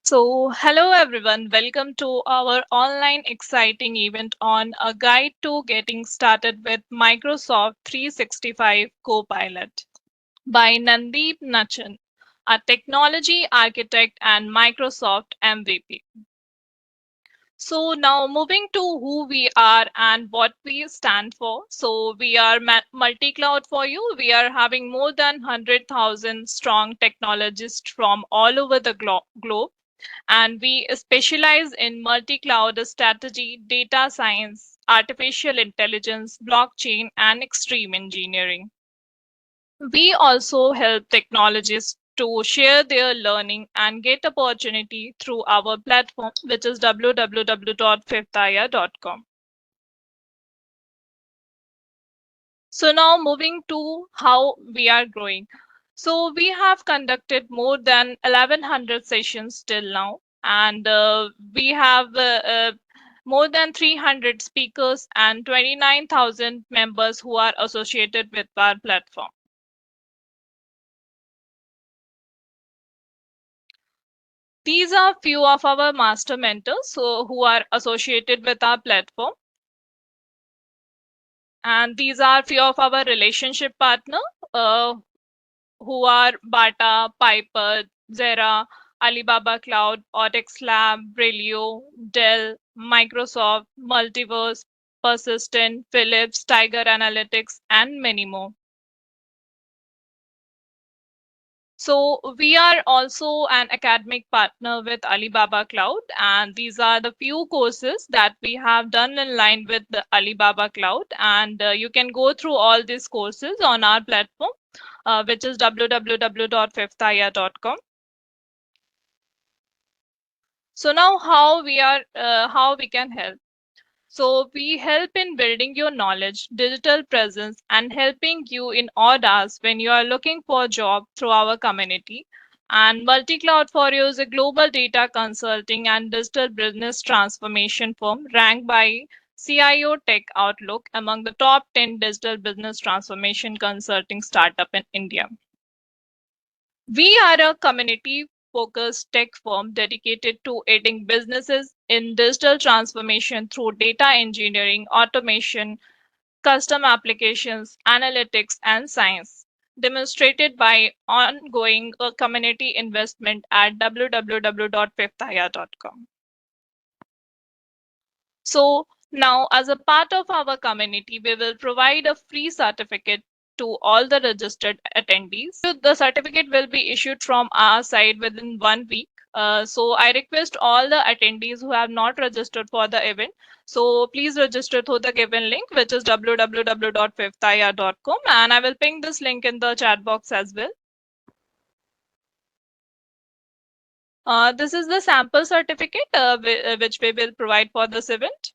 Hello everyone, welcome to our online exciting event on a guide to getting started with Microsoft 365 Copilot by Nanddeep Nachan, a technology architect and Microsoft MVP. So now moving to who we are and what we stand for. So we are multi-cloud for you. We are having more than 100,000 strong technologists from all over the globe, and we specialize in multi-cloud strategy, data science, artificial intelligence, blockchain, and extreme engineering. We also help technologists to share their learning and get opportunity through our platform, which is www.fifthaya.com. So now moving to how we are growing. So we have conducted more than 1100 sessions till now, and we have more than 300 speakers and 29,000 members who are associated with our platform. These are few of our master mentors who are associated with our platform. And these are few of our relationship partner uh, who are Bata, Piper, Zera, Alibaba Cloud, Otex Lab, Brilio, Dell, Microsoft, Multiverse, Persistent, Philips, Tiger Analytics, and many more. So we are also an academic partner with Alibaba Cloud, and these are the few courses that we have done in line with the Alibaba Cloud. And you can go through all these courses on our platform, which is www.fifthaya.com. So now how we can help. So we help in building your knowledge, digital presence, and helping you in odd hours when you are looking for a job through our community. And Multi-Cloud for You is a global data consulting and digital business transformation firm ranked by CIO Tech Outlook among the top 10 digital business transformation consulting startup in India. We are a community focused tech firm dedicated to aiding businesses in digital transformation through data engineering, automation, custom applications, analytics, and science, demonstrated by ongoing community investment at www.fifthaya.com. So now, as a part of our community, we will provide a free certificate to all the registered attendees. So the certificate will be issued from our side within 1 week. So I request all the attendees who have not registered for the event. So please register through the given link, which is www.fifthaya.com, and I will ping this link in the chat box as well. This is the sample certificate which we will provide for this event.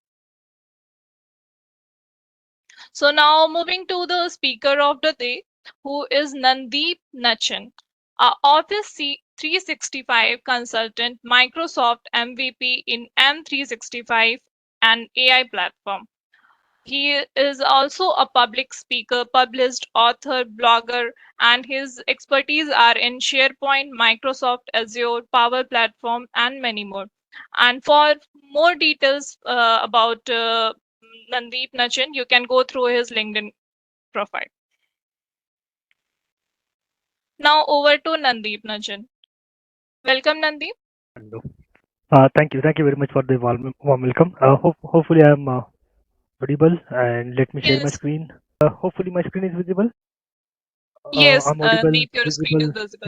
So now moving to the speaker of the day, who is Nanddeep Nachan, a Office 365 consultant, Microsoft MVP in M365 and AI platform. He is also a public speaker, published author, blogger, and his expertise are in SharePoint, Microsoft Azure, Power Platform, and many more. And for more details about Nanddeep Nachan, you can go through his LinkedIn profile. Now over to Nanddeep Nachan. Welcome, Nanddeep. Hello. Thank you. Thank you very much for the warm welcome. Hopefully I'm audible, and let me share my Yes, screen. Hopefully my screen is visible. yes, I'm audible, Deep, your screen is visible. visible.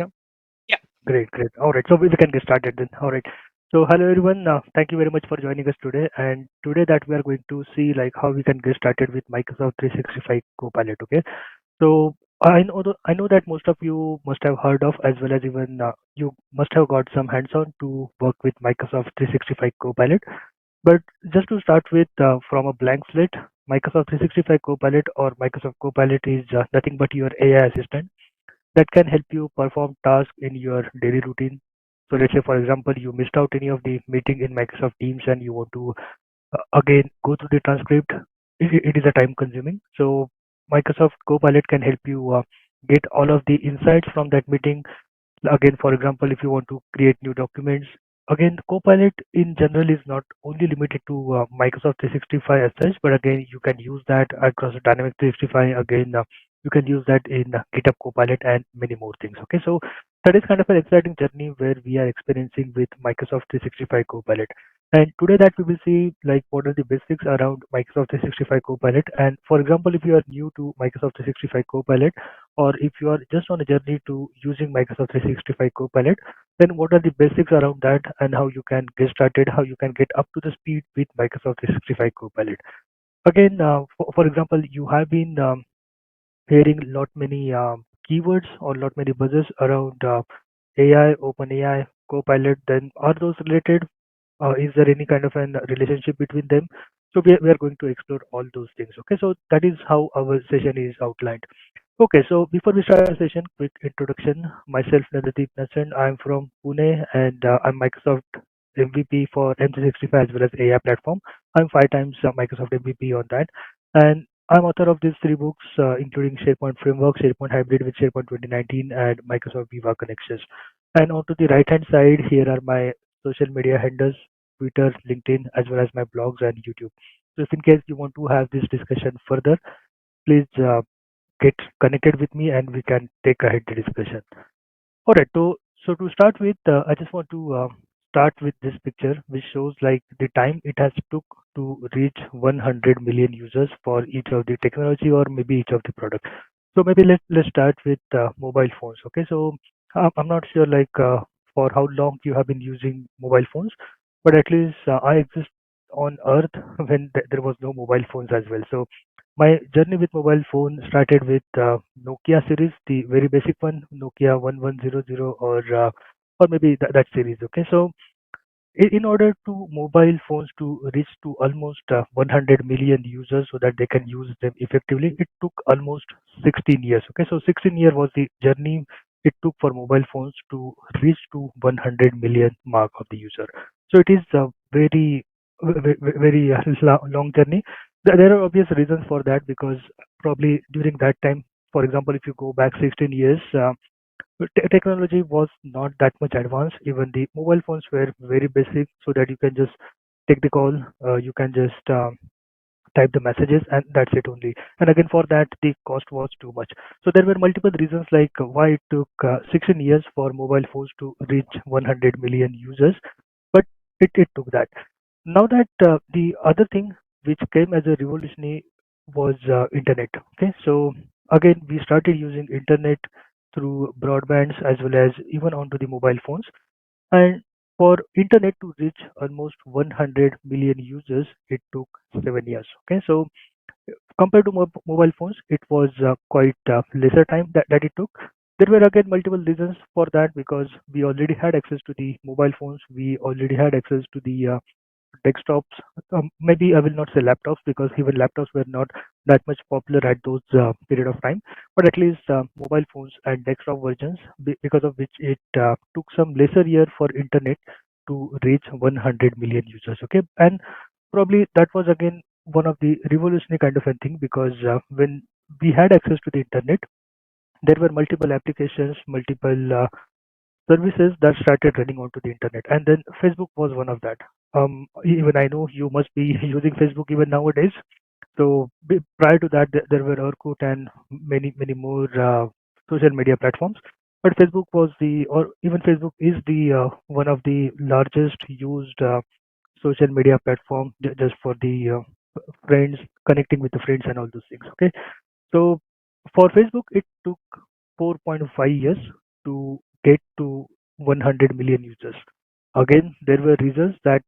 Yeah, Yeah. great, great. All right, so we can get started then. All right. So hello everyone. Thank you very much for joining us today. And today that we are going to see like how we can get started with Microsoft 365 Copilot. Okay. So I know that most of you must have heard of, as well as even you must have got some hands-on to work with Microsoft 365 Copilot. But just to start with, from a blank slate, Microsoft 365 Copilot or Microsoft Copilot is nothing but your AI assistant that can help you perform tasks in your daily routine. So let's say, for example, you missed out any of the meeting in Microsoft Teams and you want to again go through the transcript. It is a time consuming. So Microsoft Copilot can help you get all of the insights from that meeting. Again, for example, if you want to create new documents, Again, Copilot in general is not only limited to Microsoft 365 as such, but again, you can use that across Dynamics 365. Again, you can use that in GitHub Copilot and many more things. Okay, so that is kind of an exciting journey where we are experiencing with Microsoft 365 Copilot. And today that we will see like what are the basics around Microsoft 365 Copilot. And for example, if you are new to Microsoft 365 Copilot, or if you are just on a journey to using Microsoft 365 Copilot, then what are the basics around that and how you can get started, how you can get up to the speed with Microsoft 365 Copilot. Again, for example, you have been hearing lot many keywords or lot many buzzes around AI, OpenAI, Copilot. Then are those related? Is there any kind of an relationship between them? So we are going to explore all those things. Okay, so that is how our session is outlined. Okay, so before we start our session, quick introduction. Myself, Nanddeep Nachan. I'm from Pune and I'm Microsoft MVP for M365 as well as AI platform. I'm 5 times Microsoft MVP on that. And I'm author of these 3 books, including SharePoint Framework, SharePoint Hybrid with SharePoint 2019, and Microsoft Viva Connections. And on to the right hand side, here are my social media handles, Twitter, LinkedIn, as well as my blogs and YouTube. So if in case you want to have this discussion further, please get connected with me and we can take ahead the discussion. All right. So to start with, I just want to start with this picture, which shows like the time it has took to reach 100 million users for each of the technology or maybe each of the product. So maybe let's start with mobile phones. Okay. So I'm not sure like for how long you have been using mobile phones, but at least I exist on Earth when there was no mobile phones as well. So my journey with mobile phone started with Nokia series, the very basic one, Nokia 1100 or maybe that series. Okay, so in order to mobile phones to reach to almost 100 million users so that they can use them effectively, it took almost 16 years. Okay, so 16 year was the journey it took for mobile phones to reach to 100 million mark of the user. So it is a very long journey. There are obvious reasons for that because probably during that time, for example, if you go back 16 years, technology was not that much advanced. Even the mobile phones were very basic, so that you can just take the call, you can just type the messages, and that's it only. And again, for that, the cost was too much. So there were multiple reasons like why it took 16 years for mobile phones to reach 100 million users, but it took that. Now that the other thing which came as a revolutionary was internet. Okay, so again we started using internet through broadbands as well as even onto the mobile phones. And for internet to reach almost 100 million users, it took 7 years. Okay, so compared to mobile phones, it was quite lesser time that it took. There were again multiple reasons for that because we already had access to the mobile phones, we already had access to the desktops. Maybe I will not say laptops because even laptops were not that much popular at those period of time. But at least mobile phones and desktop versions, because of which it took some lesser year for internet to reach 100 million users. Okay, and probably that was again one of the revolutionary kind of a thing because when we had access to the internet, there were multiple applications, multiple services that started running onto the internet, and then Facebook was one of that. Even I know you must be using Facebook even nowadays. So prior to that, there were Orkut and many more social media platforms. But Facebook was the, or even Facebook is the one of the largest used social media platform just for the friends, connecting with the friends and all those things. Okay, so for Facebook, it took 4.5 years to get to 100 million users. Again, there were reasons that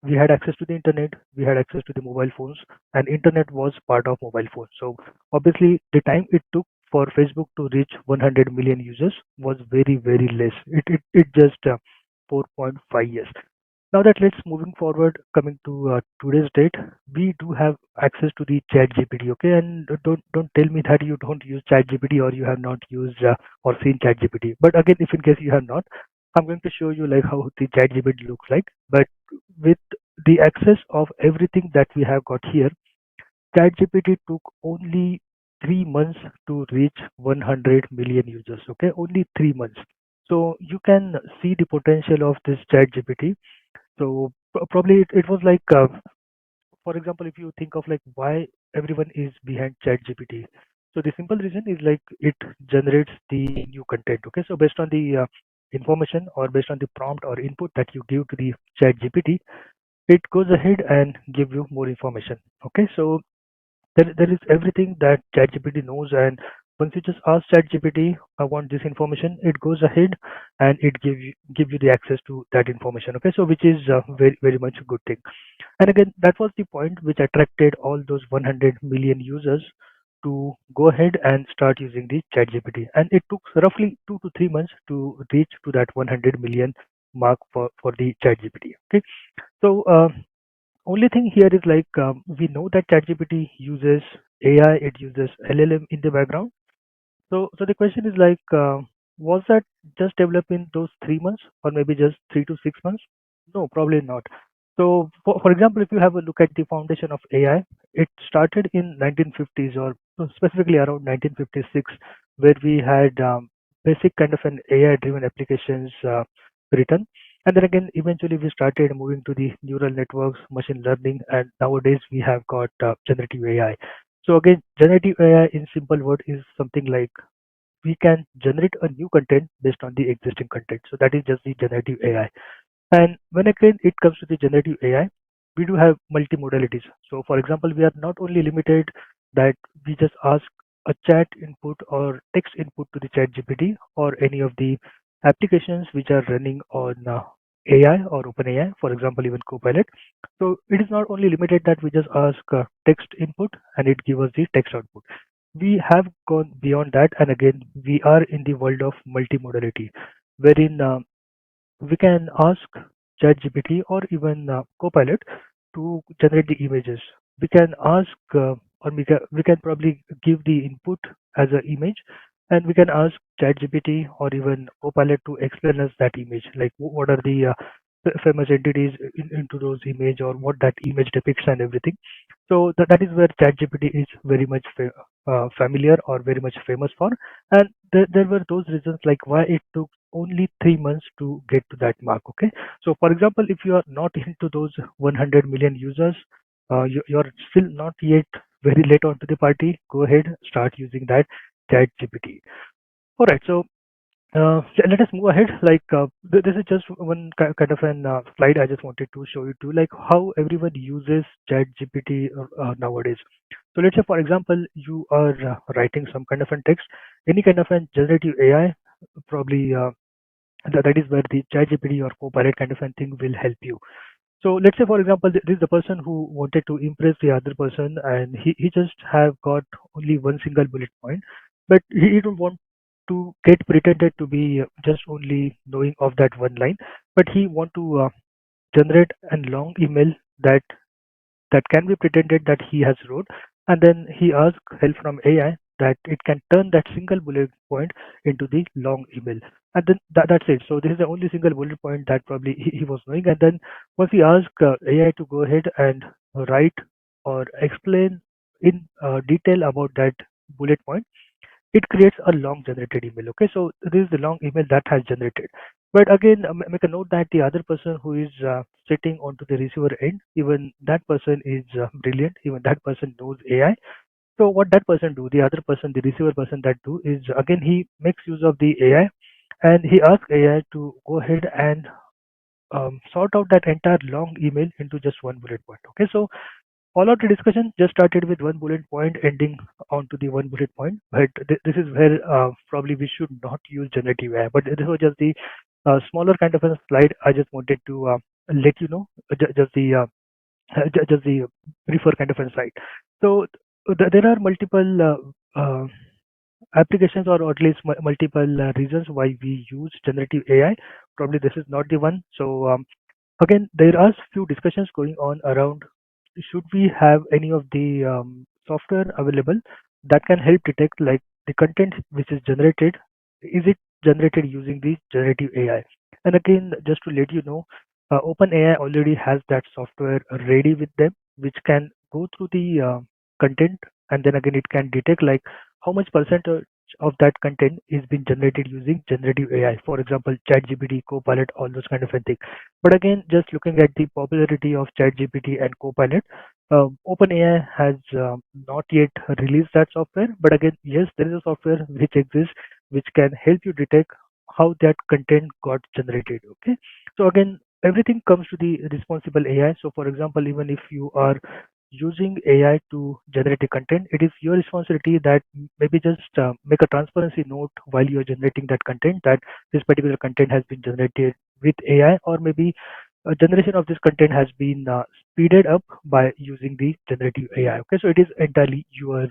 we had access to the internet, we had access to the mobile phones, and internet was part of mobile phones. So obviously, the time it took for Facebook to reach 100 million users was very less. It just 4.5 years. Now that let's moving forward, coming to today's date, we do have access to the Chat GPT. Okay, and don't tell me that you don't use Chat GPT or you have not used or seen Chat GPT. But again, if in case you have not, I'm going to show you like how the Chat GPT looks like. But with the access of everything that we have got here, Chat GPT took only 3 months to reach 100 million users. Okay, only 3 months. So you can see the potential of this chat GPT. So probably it was like, for example, if you think of like why everyone is behind chat GPT. So the simple reason is like it generates the new content. Okay, so based on the information or based on the prompt or input that you give to the chat GPT, it goes ahead and give you more information. Okay, so there is everything that ChatGPT knows, and once you just ask ChatGPT, I want this information, it goes ahead and it give you the access to that information. Okay, so which is very much a good thing. And again, that was the point which attracted all those 100 million users to go ahead and start using the ChatGPT, and it took roughly 2 to 3 months to reach to that 100 million mark for the ChatGPT. Okay, so only thing here is like we know that ChatGPT uses AI, it uses LLM in the background. So the question is like, was that just developed in those 3 months or maybe just 3 to 6 months? No, probably not. So for example, if you have a look at the foundation of AI, it started in 1950s or specifically around 1956, where we had basic kind of an AI-driven applications written. And then again, eventually we started moving to the neural networks, machine learning, and nowadays we have got generative AI. So again, generative AI in simple word is something like we can generate a new content based on the existing content. So that is just the generative AI. And when again it comes to the generative AI, we do have multimodalities. So for example, we are not only limited that we just ask a chat input or text input to the chat GPT or any of the applications which are running on AI or OpenAI, for example, even Copilot. So it is not only limited that we just ask text input and it gives us the text output. We have gone beyond that, and again, we are in the world of multimodality, wherein we can ask ChatGPT or even Copilot to generate the images. We can ask, or we can probably give the input as an image, and we can ask ChatGPT or even Copilot to explain us that image, like what are the famous entities into those image or what that image depicts and everything. So that is where ChatGPT is very much familiar or very much famous for. And there were those reasons like why it took only 3 months to get to that mark. Okay, so for example, if you are not into those 100 million users, you're still not yet very late onto the party. Go ahead, start using that chat gpt. All right, so let us move ahead. Like this is just one kind of an slide I just wanted to show you too, like how everyone uses chat gpt nowadays. So let's say, for example, you are writing some kind of an text, any kind of an generative AI, probably that is where the ChatGPT or Copilot kind of a thing will help you. So let's say, for example, this is the person who wanted to impress the other person, and he just have got only one single bullet point, but he don't want to get pretended to be just only knowing of that one line, but he want to generate a long email that can be pretended that he has wrote, and then he asks help from AI that it can turn that single bullet point into the long email, and then that's it. So this is the only single bullet point that probably he was knowing, and then once we ask AI to go ahead and write or explain in detail about that bullet point, it creates a long generated email. Okay, so this is the long email that has generated. But again, make a note that the other person who is sitting onto the receiver end, even that person is brilliant, even that person knows AI. So what that person do, the other person, the receiver person, that do is again he makes use of the AI, and he asks AI to go ahead and sort out that entire long email into just one bullet point. Okay, so all of the discussion just started with one bullet point, ending onto the one bullet point. But this is where probably we should not use generative AI. But this was just the smaller kind of a slide. I just wanted to let you know, just the just the briefer kind of insight. So there are multiple applications, or at least multiple reasons why we use generative AI. Probably this is not the one. So again, there are few discussions going on around should we have any of the software available that can help detect like the content which is generated, is it generated using the generative AI? And again, just to let you know, OpenAI already has that software ready with them, which can go through the content, and then again it can detect like how much percentage of that content is being generated using generative AI. For example, ChatGPT, Copilot, all those kind of a thing. But again, just looking at the popularity of ChatGPT and Copilot, OpenAI has not yet released that software. But again, yes, there is a software which exists which can help you detect how that content got generated. Okay, so again, everything comes to the responsible AI. So, for example, even if you are using AI to generate a content, it is your responsibility that maybe just make a transparency note while you're generating that content that this particular content has been generated with AI, or maybe a generation of this content has been speeded up by using the generative AI. Okay, so it is entirely your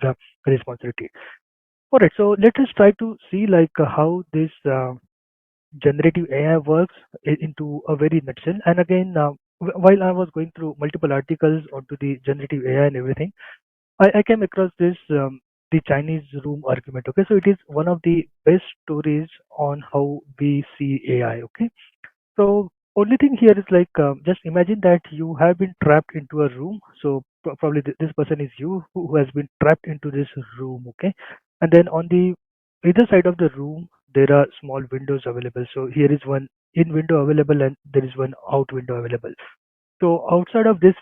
responsibility. All right, so let us try to see like how this generative AI works into a very nutshell. And again, while I was going through multiple articles onto the generative AI and everything, I came across this the Chinese room argument. Okay, so it is one of the best stories on how we see AI. Okay, so only thing here is like just imagine that you have been trapped into a room. So probably this person is you who has been trapped into this room. Okay, and then on the either side of the room there are small windows available. So here is one in window available and there is one out window available. So outside of this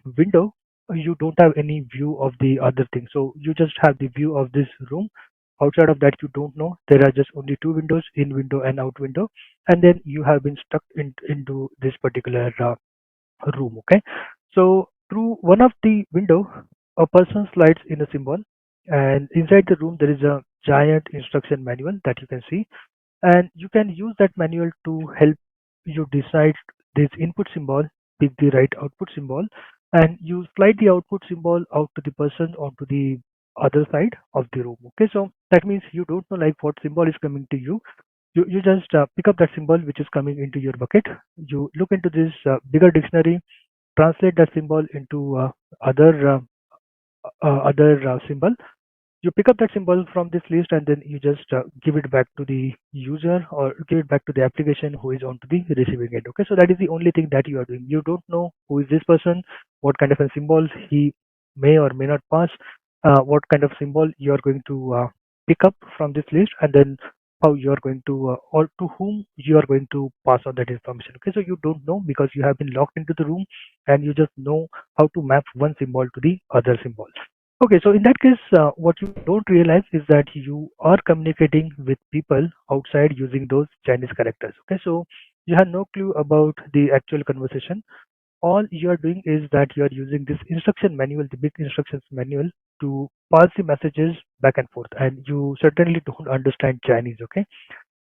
window, you don't have any view of the other thing. So you just have the view of this room. Outside of that, you don't know. There are just only two windows, in window and out window, and then you have been stuck into this particular room. Okay. So through one of the window, a person slides in a symbol, and inside the room there is a giant instruction manual that you can see, and you can use that manual to help you decide this input symbol, pick the right output symbol, and you slide the output symbol out to the person onto the other side of the room. Okay, so that means you don't know like what symbol is coming to you. You just pick up that symbol which is coming into your bucket. You look into this bigger dictionary, translate that symbol into other symbol. You pick up that symbol from this list and then you just give it back to the user or give it back to the application who is onto the receiving end. Okay, so that is the only thing that you are doing. You don't know who is this person, what kind of a symbol he may or may not pass, what kind of symbol you are going to pick up from this list, and then how you are going to or to whom you are going to pass on that information. Okay, so you don't know because you have been locked into the room and you just know how to map one symbol to the other symbol. Okay, so in that case, what you don't realize is that you are communicating with people outside using those Chinese characters. Okay, so you have no clue about the actual conversation. All you are doing is that you are using this instruction manual, the big instructions manual, to pass the messages back and forth, and you certainly don't understand Chinese. Okay,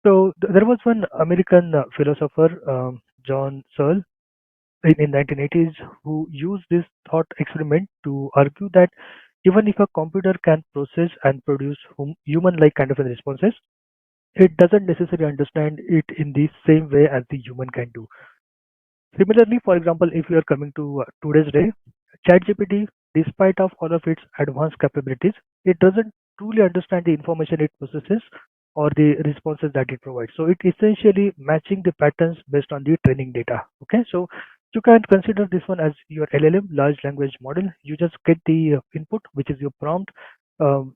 so there was one American philosopher, John Searle, in 1980s, who used this thought experiment to argue that even if a computer can process and produce human-like kind of responses, it doesn't necessarily understand it in the same way as the human can do. Similarly, for example, if you are coming to today's day, ChatGPT, despite of all of its advanced capabilities, it doesn't truly understand the information it processes or the responses that it provides. So it essentially matching the patterns based on the training data. Okay, so you can consider this one as your LLM, large language model. You just get the input, which is your prompt.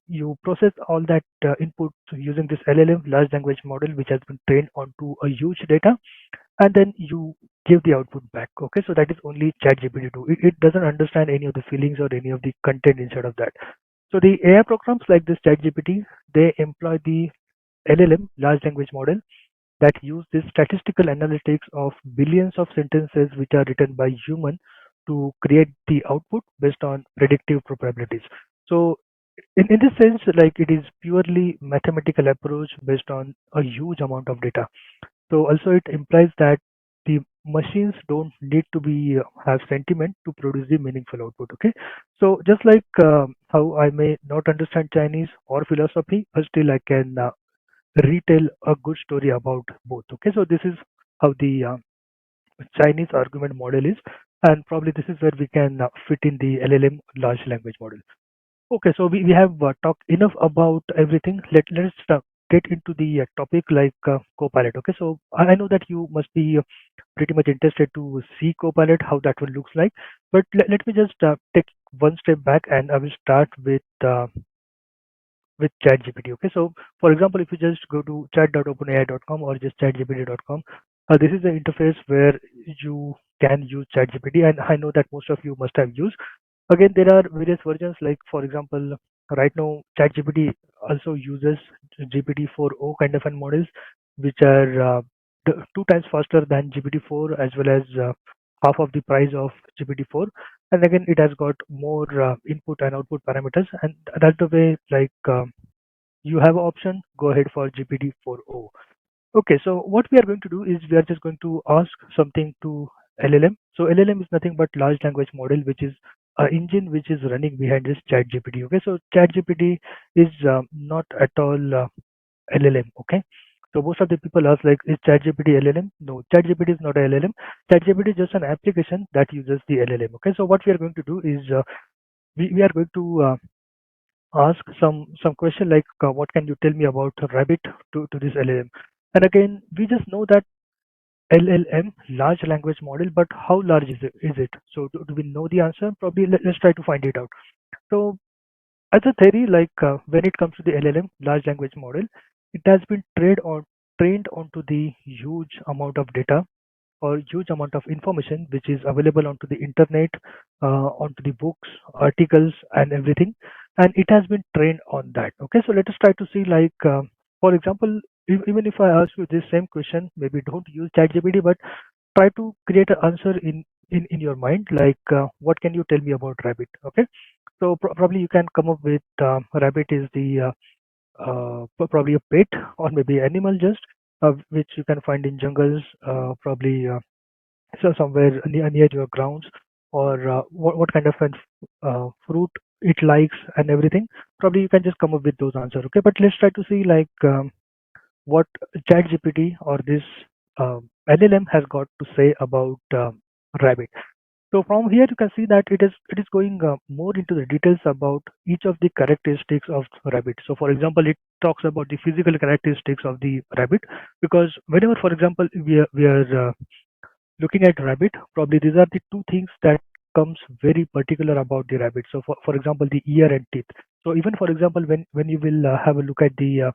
You process all that input using this LLM, large language model, which has been trained onto a huge data, and then you give the output back. Okay, so that is only ChatGPT do. It doesn't understand any of the feelings or any of the content inside of that. So the AI programs like this ChatGPT, they employ the LLM, large language model, that use this statistical analytics of billions of sentences which are written by human to create the output based on predictive probabilities. So in this sense, like it is purely mathematical approach based on a huge amount of data. So also it implies that the machines don't need to be have sentiment to produce the meaningful output. Okay, so just like how I may not understand Chinese or philosophy, but still I can retell a good story about both. Okay, so this is how the Chinese argument model is, and probably this is where we can fit in the LLM, large language model. Okay, so we have talked enough about everything. Let's get into the topic like Copilot. Okay, so I know that you must be pretty much interested to see Copilot, how that will looks like. But let me just take one step back, and I will start with ChatGPT. Okay, so for example, if you just go to chat.openai.com or just chatgpt.com, this is the interface where you can use ChatGPT, and I know that most of you must have used. Again, there are various versions. Like for example, right now ChatGPT also uses GPT-4o kind of an models, which are two times faster than GPT-4 as well as half of the price of GPT-4. And again, it has got more input and output parameters, and that's the way like you have an option. Go ahead for GPT-4o. Okay, so what we are going to do is we are just going to ask something to LLM. So LLM is nothing but large language model, which is an engine which is running behind this ChatGPT. Okay, so ChatGPT is not at all LLM. Okay, so most of the people ask like, is ChatGPT LLM? No, ChatGPT is not a LLM. ChatGPT is just an application that uses the LLM. Okay, so what we are going to do is we are going to ask some question like what can you tell me about rabbit to this LLM. And again, we just know that LLM, large language model, but how large is it? So do we know the answer? Probably let's try to find it out. So as a theory, like when it comes to the LLM, large language model, it has been trained onto the huge amount of data or huge amount of information which is available onto the internet, onto the books, articles, and everything, and it has been trained on that. Okay, so let us try to see like, for example, even if I ask you this same question, maybe don't use ChatGPT, but try to create an answer in your mind, like what can you tell me about rabbit? Okay, so probably you can come up with rabbit is the probably a pet or maybe animal just which you can find in jungles, probably so somewhere near your grounds, or what kind of an fruit it likes and everything. Probably you can just come up with those answers. Okay, but let's try to see like what ChatGPT or this LLM has got to say about rabbit. So from here you can see that it is going more into the details about each of the characteristics of rabbit. So for example, it talks about the physical characteristics of the rabbit, because whenever, for example, we are looking at rabbit, probably these are the two things that comes very particular about the rabbit. So for example, the ear and teeth. So even for example, when you will have a look at the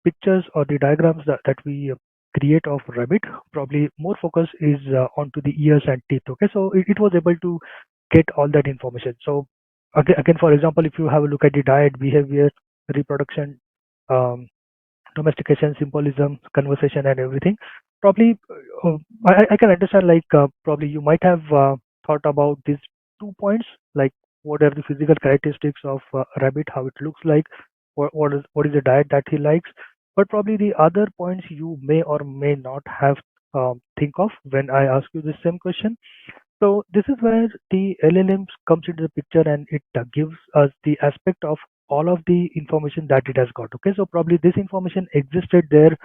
pictures or the diagrams that we create of rabbit, probably more focus is onto the ears and teeth. Okay, so it was able to get all that information. So again, for example, if you have a look at the diet, behavior, reproduction, um, domestication, symbolism, conversation, and everything. Probably, I can understand. Like, probably you might have thought about these 2 points, like what are the physical characteristics of rabbit, how it looks like, what is the diet that he likes. But probably the other points you may or may not have think of when I ask you the same question. So this is where the LLMs comes into the picture, and it gives us the aspect of all of the information that it has got. Okay, so probably this information existed there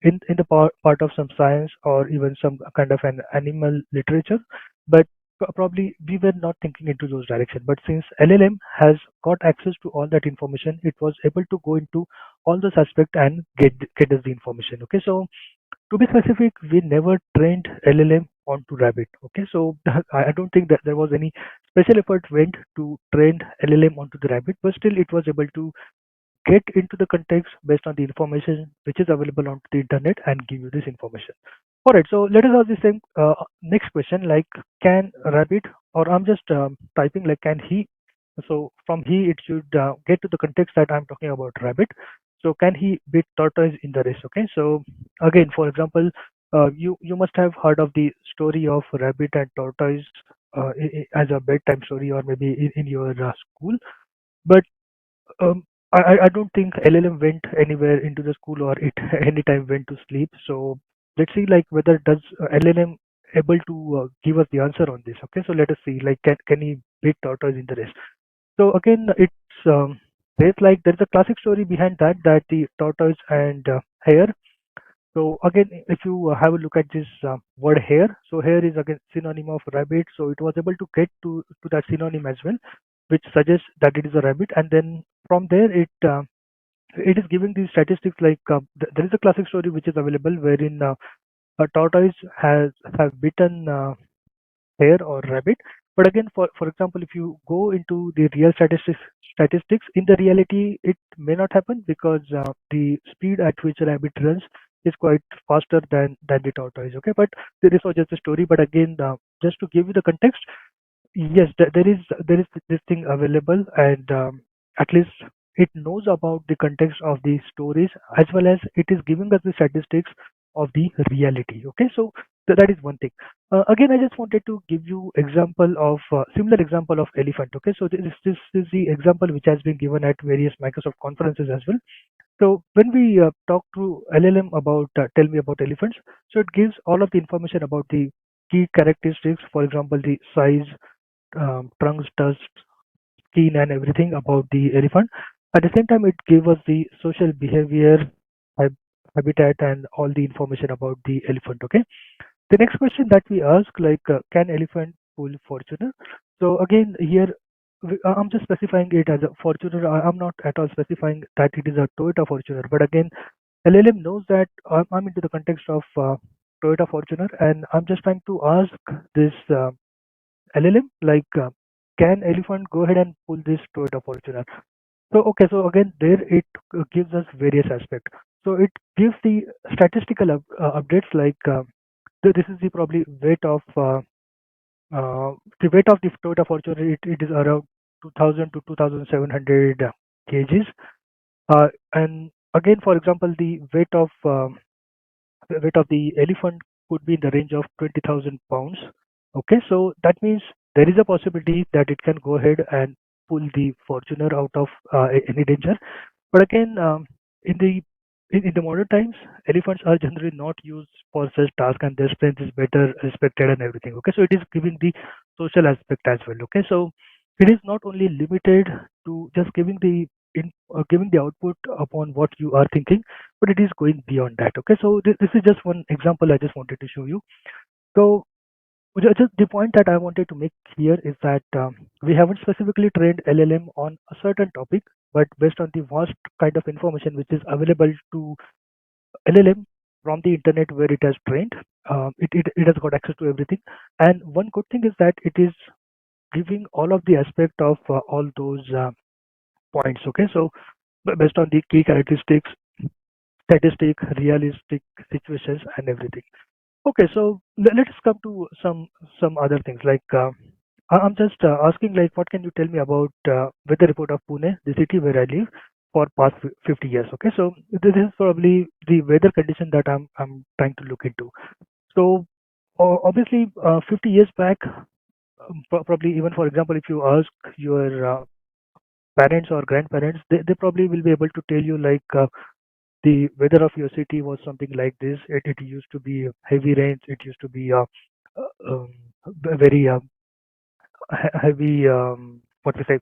in the part of some science or even some kind of an animal literature, but probably we were not thinking into those direction. But since LLM has got access to all that information, it was able to go into all those aspects and get us the information. Okay, so to be specific, we never trained LLM onto rabbit. Okay, so I don't think that there was any special effort went to train LLM onto the rabbit, but still it was able to get into the context based on the information which is available on the internet and give you this information. All right, so let us ask the same next question, like can rabbit, or I'm just typing like can he. So from he it should get to the context that I'm talking about rabbit. So can he beat tortoise in the race? Okay, so again, for example, you must have heard of the story of rabbit and tortoise as a bedtime story, or maybe in your school. But um, I don't think LLM went anywhere into the school, or it anytime went to sleep. So let's see like whether does LLM able to give us the answer on this. Okay, so let us see like can he beat tortoise in the race? So again, it's there's like there's a classic story behind that, that the tortoise and hare. So again, if you have a look at this word hare, so hare is again synonym of rabbit. So it was able to get to that synonym as well, which suggests that it is a rabbit. And then from there, it is giving these statistics like there is a classic story which is available wherein a tortoise has have bitten hare or rabbit, But again, for example, if you go into the real statistics, in the reality, it may not happen because the speed at which a rabbit runs is quite faster than the tortoise. Okay, but this was just a story. But again, just to give you the context, yes, there is this thing available, and at least it knows about the context of the stories as well as it is giving us the statistics of the reality. Okay, so that is one thing. Again, I just wanted to give you example of similar example of elephant. Okay, so this is the example which has been given at various Microsoft conferences as well. So when we talk to LLM about tell me about elephants, so it gives all of the information about the key characteristics, for example, the size, trunks, tusk, skin, and everything about the elephant. At the same time, it gave us the social behavior, hab- habitat, and all the information about the elephant. Okay. The next question that we ask, like, can elephant pull Fortuner? So again, here I'm just specifying it as a Fortuner. I'm not at all specifying that it is a Toyota Fortuner. But again, LLM knows that I'm into the context of Toyota Fortuner, and I'm just trying to ask this. LLM, like, can elephant go ahead and pull this Toyota Fortuner? So okay, so again there it gives us various aspects. So it gives the statistical updates like this is the probably the weight of the Toyota Fortuner. It is around 2000 to 2700 kgs. And again, for example, the weight of the elephant could be in the range of 20,000 pounds. Okay, so that means there is a possibility that it can go ahead and pull the Fortuner out of any danger. But again, in the modern times, elephants are generally not used for such tasks, and their strength is better respected and everything. Okay, so it is giving the social aspect as well. Okay, so it is not only limited to just giving the output upon what you are thinking, but it is going beyond that. Okay, so this is just one example I just wanted to show you. So just the point that I wanted to make here is that we haven't specifically trained LLM on a certain topic, but based on the vast kind of information which is available to LLM from the internet where it has trained, it has got access to everything. And one good thing is that it is giving all of the aspect of all those points. Okay, so based on the key characteristics, statistic, realistic situations, and everything. Okay, so let's come to some other things. Like I'm just asking, like, what can you tell me about weather report of Pune, the city where I live, for past 50 years? Okay, so this is probably the weather condition that I'm trying to look into. So obviously, 50 years back, probably even for example, if you ask your parents or grandparents, they probably will be able to tell you like. The weather of your city was something like this. It used to be heavy rains. It used to be very heavy, what we say,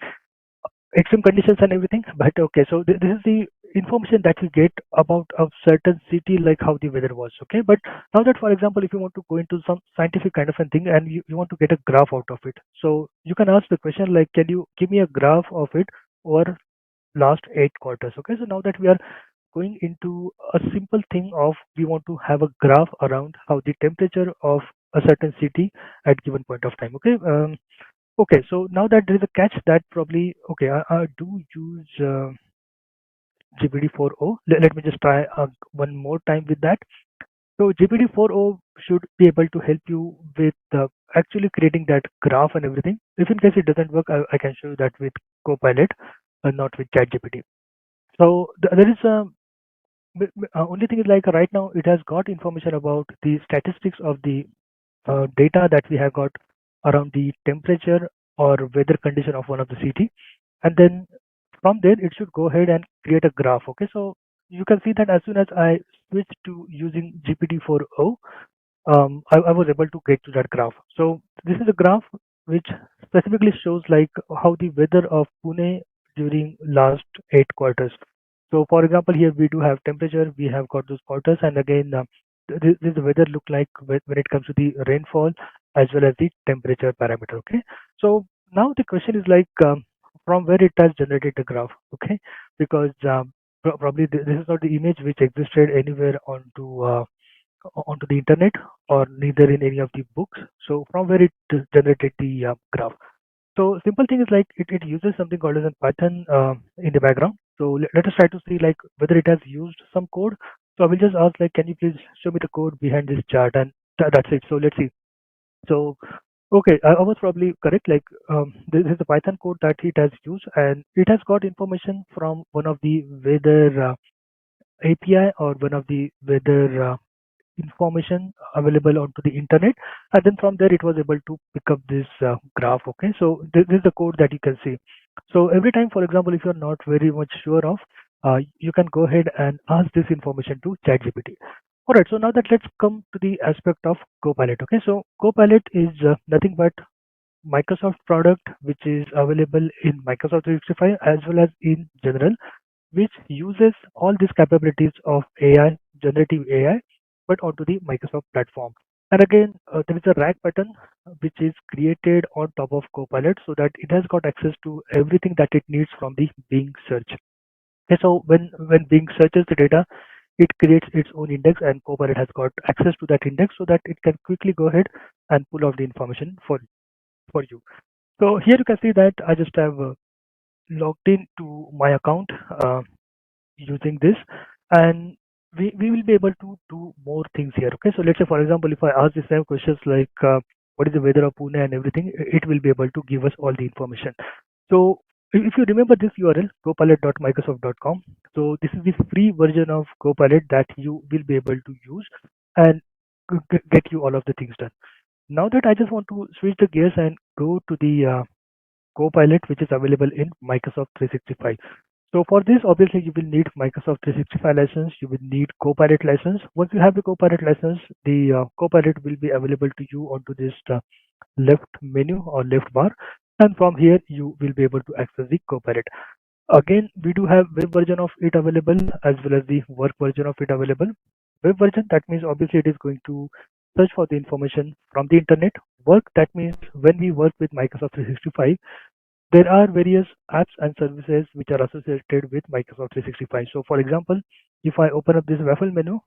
extreme conditions and everything. But okay, so this is the information that you get about a certain city, like how the weather was. Okay, but now that, for example, if you want to go into some scientific kind of a thing and you want to get a graph out of it, so you can ask the question like, can you give me a graph of it over last 8 quarters? Okay, so now that we are going into a simple thing of we want to have a graph around how the temperature of a certain city at given point of time. Okay, okay, so now that there is a catch that probably okay, I do use GPT-4o. Let me just try one more time with that. So GPT-4o should be able to help you with actually creating that graph and everything. If in case it doesn't work, I can show you that with Copilot, not with ChatGPT. So there is a only thing is like right now it has got information about the statistics of the data that we have got around the temperature or weather condition of one of the city, and then from there it should go ahead and create a graph. Okay, so you can see that as soon as I switch to using GPT-4o, I was able to get to that graph. So this is a graph which specifically shows like how the weather of Pune during last 8 quarters. So for example, here we do have temperature, we have got those quarters, and again, this is the weather look like when it comes to the rainfall as well as the temperature parameter. Okay, so now the question is like from where it has generated the graph. Okay, because probably this is not the image which existed anywhere onto onto the internet or neither in any of the books. So from where it generated the graph. So simple thing is like it uses something called as a Python in the background. So let us try to see like whether it has used some code. So I will just ask like, can you please show me the code behind this chart, and that's it. So let's see. So okay, I was probably correct. Like this is the Python code that it has used, and it has got information from one of the weather API or one of the weather information available onto the internet, and then from there it was able to pick up this graph. Okay, so this is the code that you can see. So every time, for example, if you're not very much sure of, you can go ahead and ask this information to ChatGPT. All right, so now that let's come to the aspect of Copilot. Okay, so Copilot is nothing but Microsoft product which is available in Microsoft 365 as well as in general, which uses all these capabilities of AI, generative AI, but onto the Microsoft platform. And again, there is a rack button which is created on top of Copilot so that it has got access to everything that it needs from the Bing search. Okay, so when Bing searches the data, it creates its own index, and Copilot has got access to that index so that it can quickly go ahead and pull out the information for you. So here you can see that I just have logged in to my account. Using this, and we will be able to do more things here. Okay, so let's say for example, if I ask the same questions like what is the weather of Pune and everything, it will be able to give us all the information. So if you remember this URL, copilot.microsoft.com, so this is the free version of Copilot that you will be able to use and get you all of the things done. Now that I just want to switch the gears and go to the Copilot, which is available in Microsoft 365. So for this, obviously, you will need Microsoft 365 license. You will need Copilot license. Once you have the Copilot license, the Copilot will be available to you onto this left menu or left bar, and from here you will be able to access the Copilot. Again, we do have web version of it available as well as the work version of it available. Web version, that means obviously it is going to search for the information from the internet. Work, that means when we work with Microsoft 365, there are various apps and services which are associated with Microsoft 365. So for example, if I open up this waffle menu,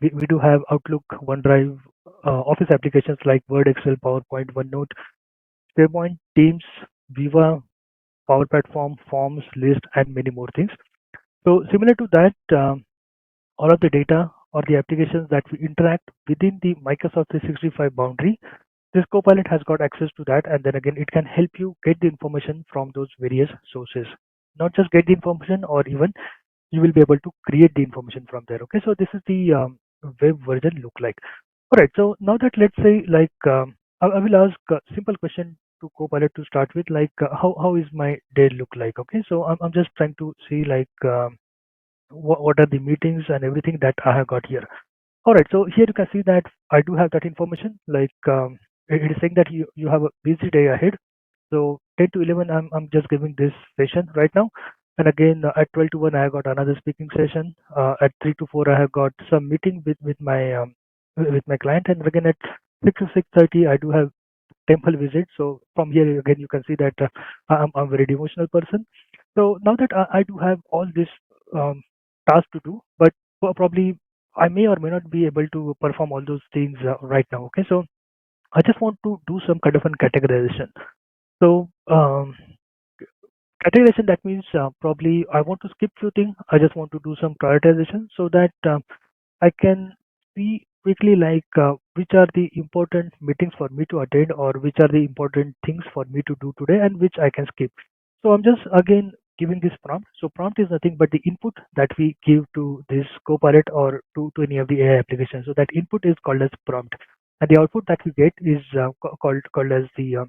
we do have Outlook, OneDrive, Office applications like Word, Excel, PowerPoint, OneNote, SharePoint, Teams, Viva, Power Platform, Forms, List, and many more things. So similar to that, all of the data or the applications that we interact within the Microsoft 365 boundary, this Copilot has got access to that, and then again, it can help you get the information from those various sources. Not just get the information, or even you will be able to create the information from there. Okay, so this is the web version look like. All right, so now that let's say like I will ask a simple question to Copilot to start with, like how is my day look like? Okay, so I'm just trying to see like what are the meetings and everything that I have got here. All right, so here you can see that I do have that information. Like it is saying that you have a busy day ahead. So 10 to 11, I'm just giving this session right now. And again, at 12 to 1, I have got another speaking session. At 3 to 4, I have got some meeting with my client. And again, at 6 to 6:30, I do have temple visit. So from here again, you can see that I'm a very devotional person. So now that I do have all this um, task to do, but probably I may or may not be able to perform all those things right now. Okay, so I just want to do some kind of an categorization. So categorization, that means probably I want to skip few things. I just want to do some prioritization so that I can see quickly like which are the important meetings for me to attend, or which are the important things for me to do today and which I can skip. So I'm just again giving this prompt. So prompt is nothing but the input that we give to this Copilot or to any of the AI applications. So that input is called as prompt, and the output that we get is called as the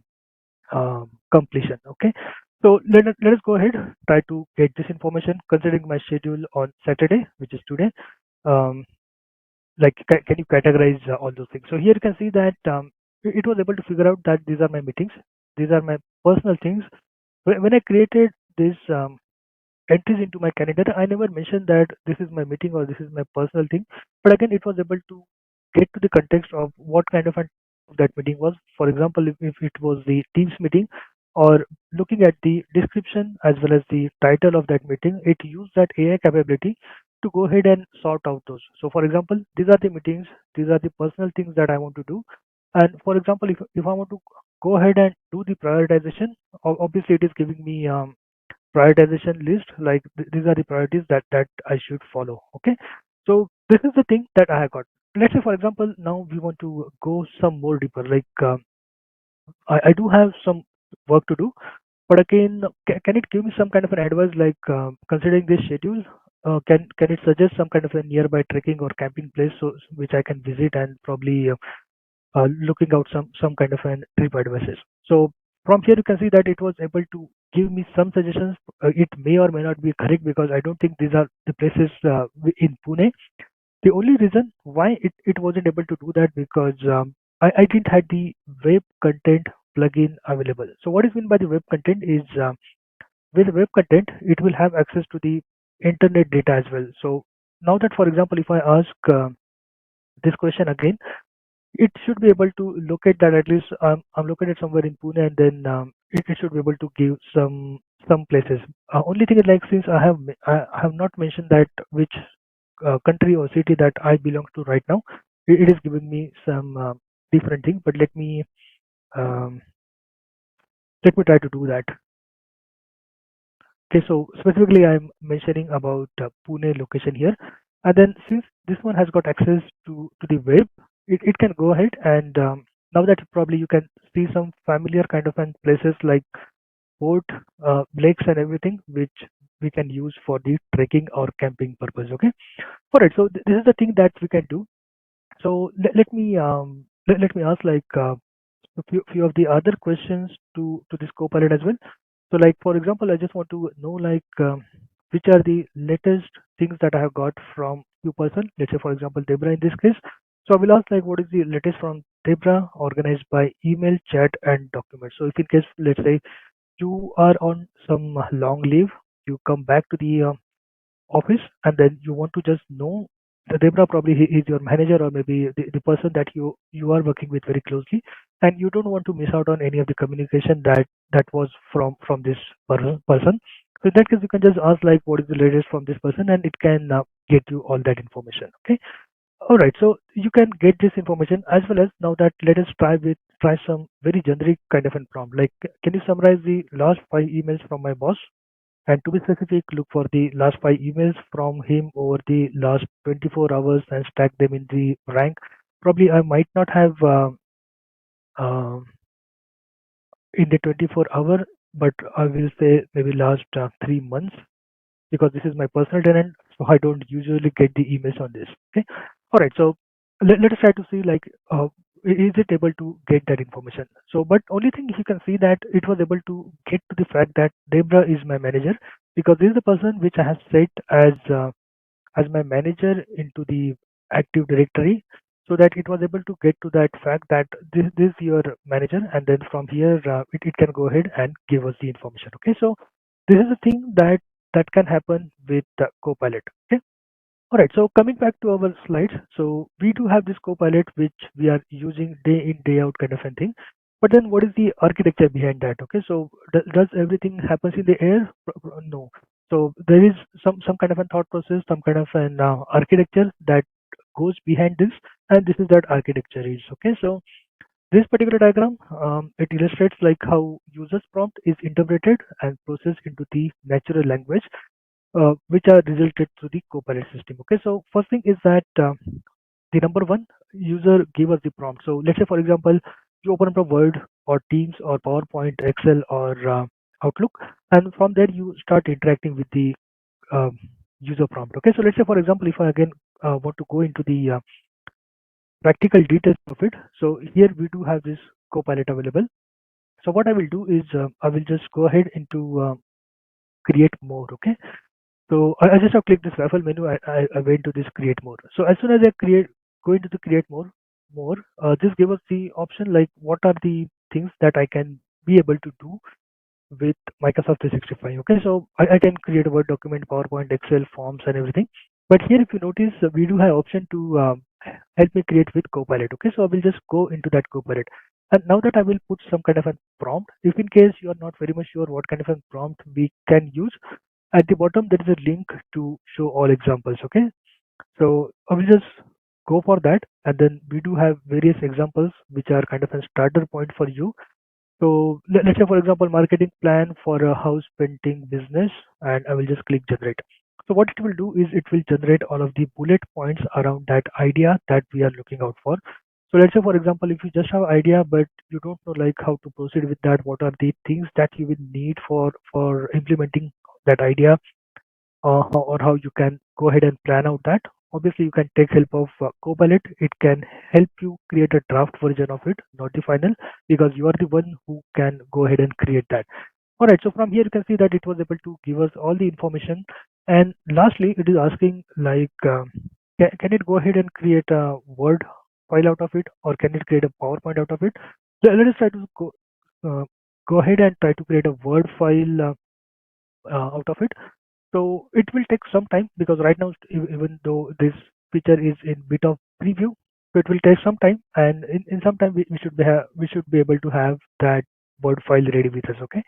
completion. Okay, so let us go ahead, try to get this information considering my schedule on Saturday, which is today. um, like can you categorize all those things? So here you can see that it was able to figure out that these are my meetings, these are my personal things. When I created this entries into my calendar, I never mentioned that this is my meeting or this is my personal thing. But again, it was able to get to the context of what kind of that meeting was. For example, if it was the Teams meeting, or looking at the description as well as the title of that meeting, it used that AI capability to go ahead and sort out those. So for example, these are the meetings, these are the personal things that I want to do. And for example, if I want to go ahead and do the prioritization, obviously it is giving me prioritization list, like these are the priorities that I should follow. Okay, so this is the thing that I have got. Let's say for example, now we want to go some more deeper, like I do have some work to do, but again, can it give me some kind of an advice, like considering this schedule, can it suggest some kind of a nearby trekking or camping place, so which I can visit and probably looking out some kind of an trip advices. So from here you can see that it was able to give me some suggestions. It may or may not be correct because I don't think these are the places in Pune. The only reason why it wasn't able to do that because I didn't have the web content plugin available. So what is meant by the web content is with web content it will have access to the internet data as well. So now that for example if I ask this question again, it should be able to locate that at least I'm located somewhere in Pune, and then it should be able to give some places. Only thing is like since I have not mentioned that which country or city that I belong to right now, it is giving me some different thing. But um, let me try to do that. Okay, so specifically I'm mentioning about Pune location here, and then since this one has got access to the web, it can go ahead and now that probably you can see some familiar kind of an places like port, lakes and everything, which we can use for the trekking or camping purpose. Okay, all right. So this is the thing that we can do. So let me ask like a few of the other questions to this Copilot as well. So like for example, I just want to know like which are the latest things that I have got from few person. Let's say for example Debra in this case. So I will ask like what is the latest from Debra organized by email, chat, and documents. So if in case let's say you are on some long leave, you come back to the office and then you want to just know the Debra probably he is your manager or maybe the person that you are working with very closely, and you don't want to miss out on any of the communication that was from this person. So in that case you can just ask like what is the latest from this person and it can get you all that information. Okay, all right, so you can get this information as well as now that let us try some very generic kind of an prompt, like can you summarize the last 5 emails from my boss, and to be specific, look for the last 5 emails from him over the last 24 hours and stack them in the rank. Probably I might not have uh, in the 24-hour, but I will say maybe last 3 months because this is my personal tenant, so I don't usually get the emails on this. Okay, all right. So let us try to see like is it able to get that information. So, but only thing you can see that it was able to get to the fact that Debra is my manager because this is the person which I have set as my manager into the Active Directory, so that it was able to get to that fact that this is your manager, and then from here it can go ahead and give us the information. Okay, so this is the thing that can happen with the Copilot. Okay, all right. So coming back to our slides, so we do have this Copilot which we are using day in day out kind of a thing. But then what is the architecture behind that? Okay, so does everything happens in the air? No. So there is some kind of a thought process, some kind of an architecture that goes behind this, and this is that architecture is. Okay, so this particular diagram it illustrates like how user's prompt is interpreted and processed into the natural language which are resulted through the Copilot system. Okay, so first thing is that the number one user give us the prompt. So let's say for example, you open up a Word or Teams or PowerPoint, Excel or Outlook, and from there you start interacting with the um, user prompt. Okay, so let's say for example, if I again want to go into the practical details of it, so here we do have this Copilot available. So what I will do is I will just go ahead into create more. Okay, so I just have clicked this raffle menu. I went to this create more. So as soon as I go into the create more, this gives us the option like what are the things that I can be able to do with Microsoft 365. Okay, so I can create a Word document, PowerPoint, Excel, forms, and everything. But here, if you notice, we do have option to help me create with Copilot. Okay, so I will just go into that Copilot. And now that I will put some kind of a prompt, if in case you are not very much sure what kind of a prompt we can use, At the bottom, there is a link to show all examples. Okay, so I will just go for that, and then we do have various examples which are kind of a starter point for you. So let's say, for example, marketing plan for a house painting business, and I will just click generate. So what it will do is it will generate all of the bullet points around that idea that we are looking out for. So let's say, for example, if you just have idea but you don't know like how to proceed with that, what are the things that you will need for implementing that idea, or how you can go ahead and plan out that. Obviously, you can take help of Copilot. It can help you create a draft version of it, not the final, because you are the one who can go ahead and create that. All right. So from here, you can see that it was able to give us all the information. And lastly, it is asking like, can it go ahead and create a Word file out of it, or can it create a PowerPoint out of it? Let us try to uh, go ahead and try to create a Word file out of it. So it will take some time because right now, even though this feature is in bit of preview, so it will take some time, and in some time we should be able to have that Word file ready with us. Okay.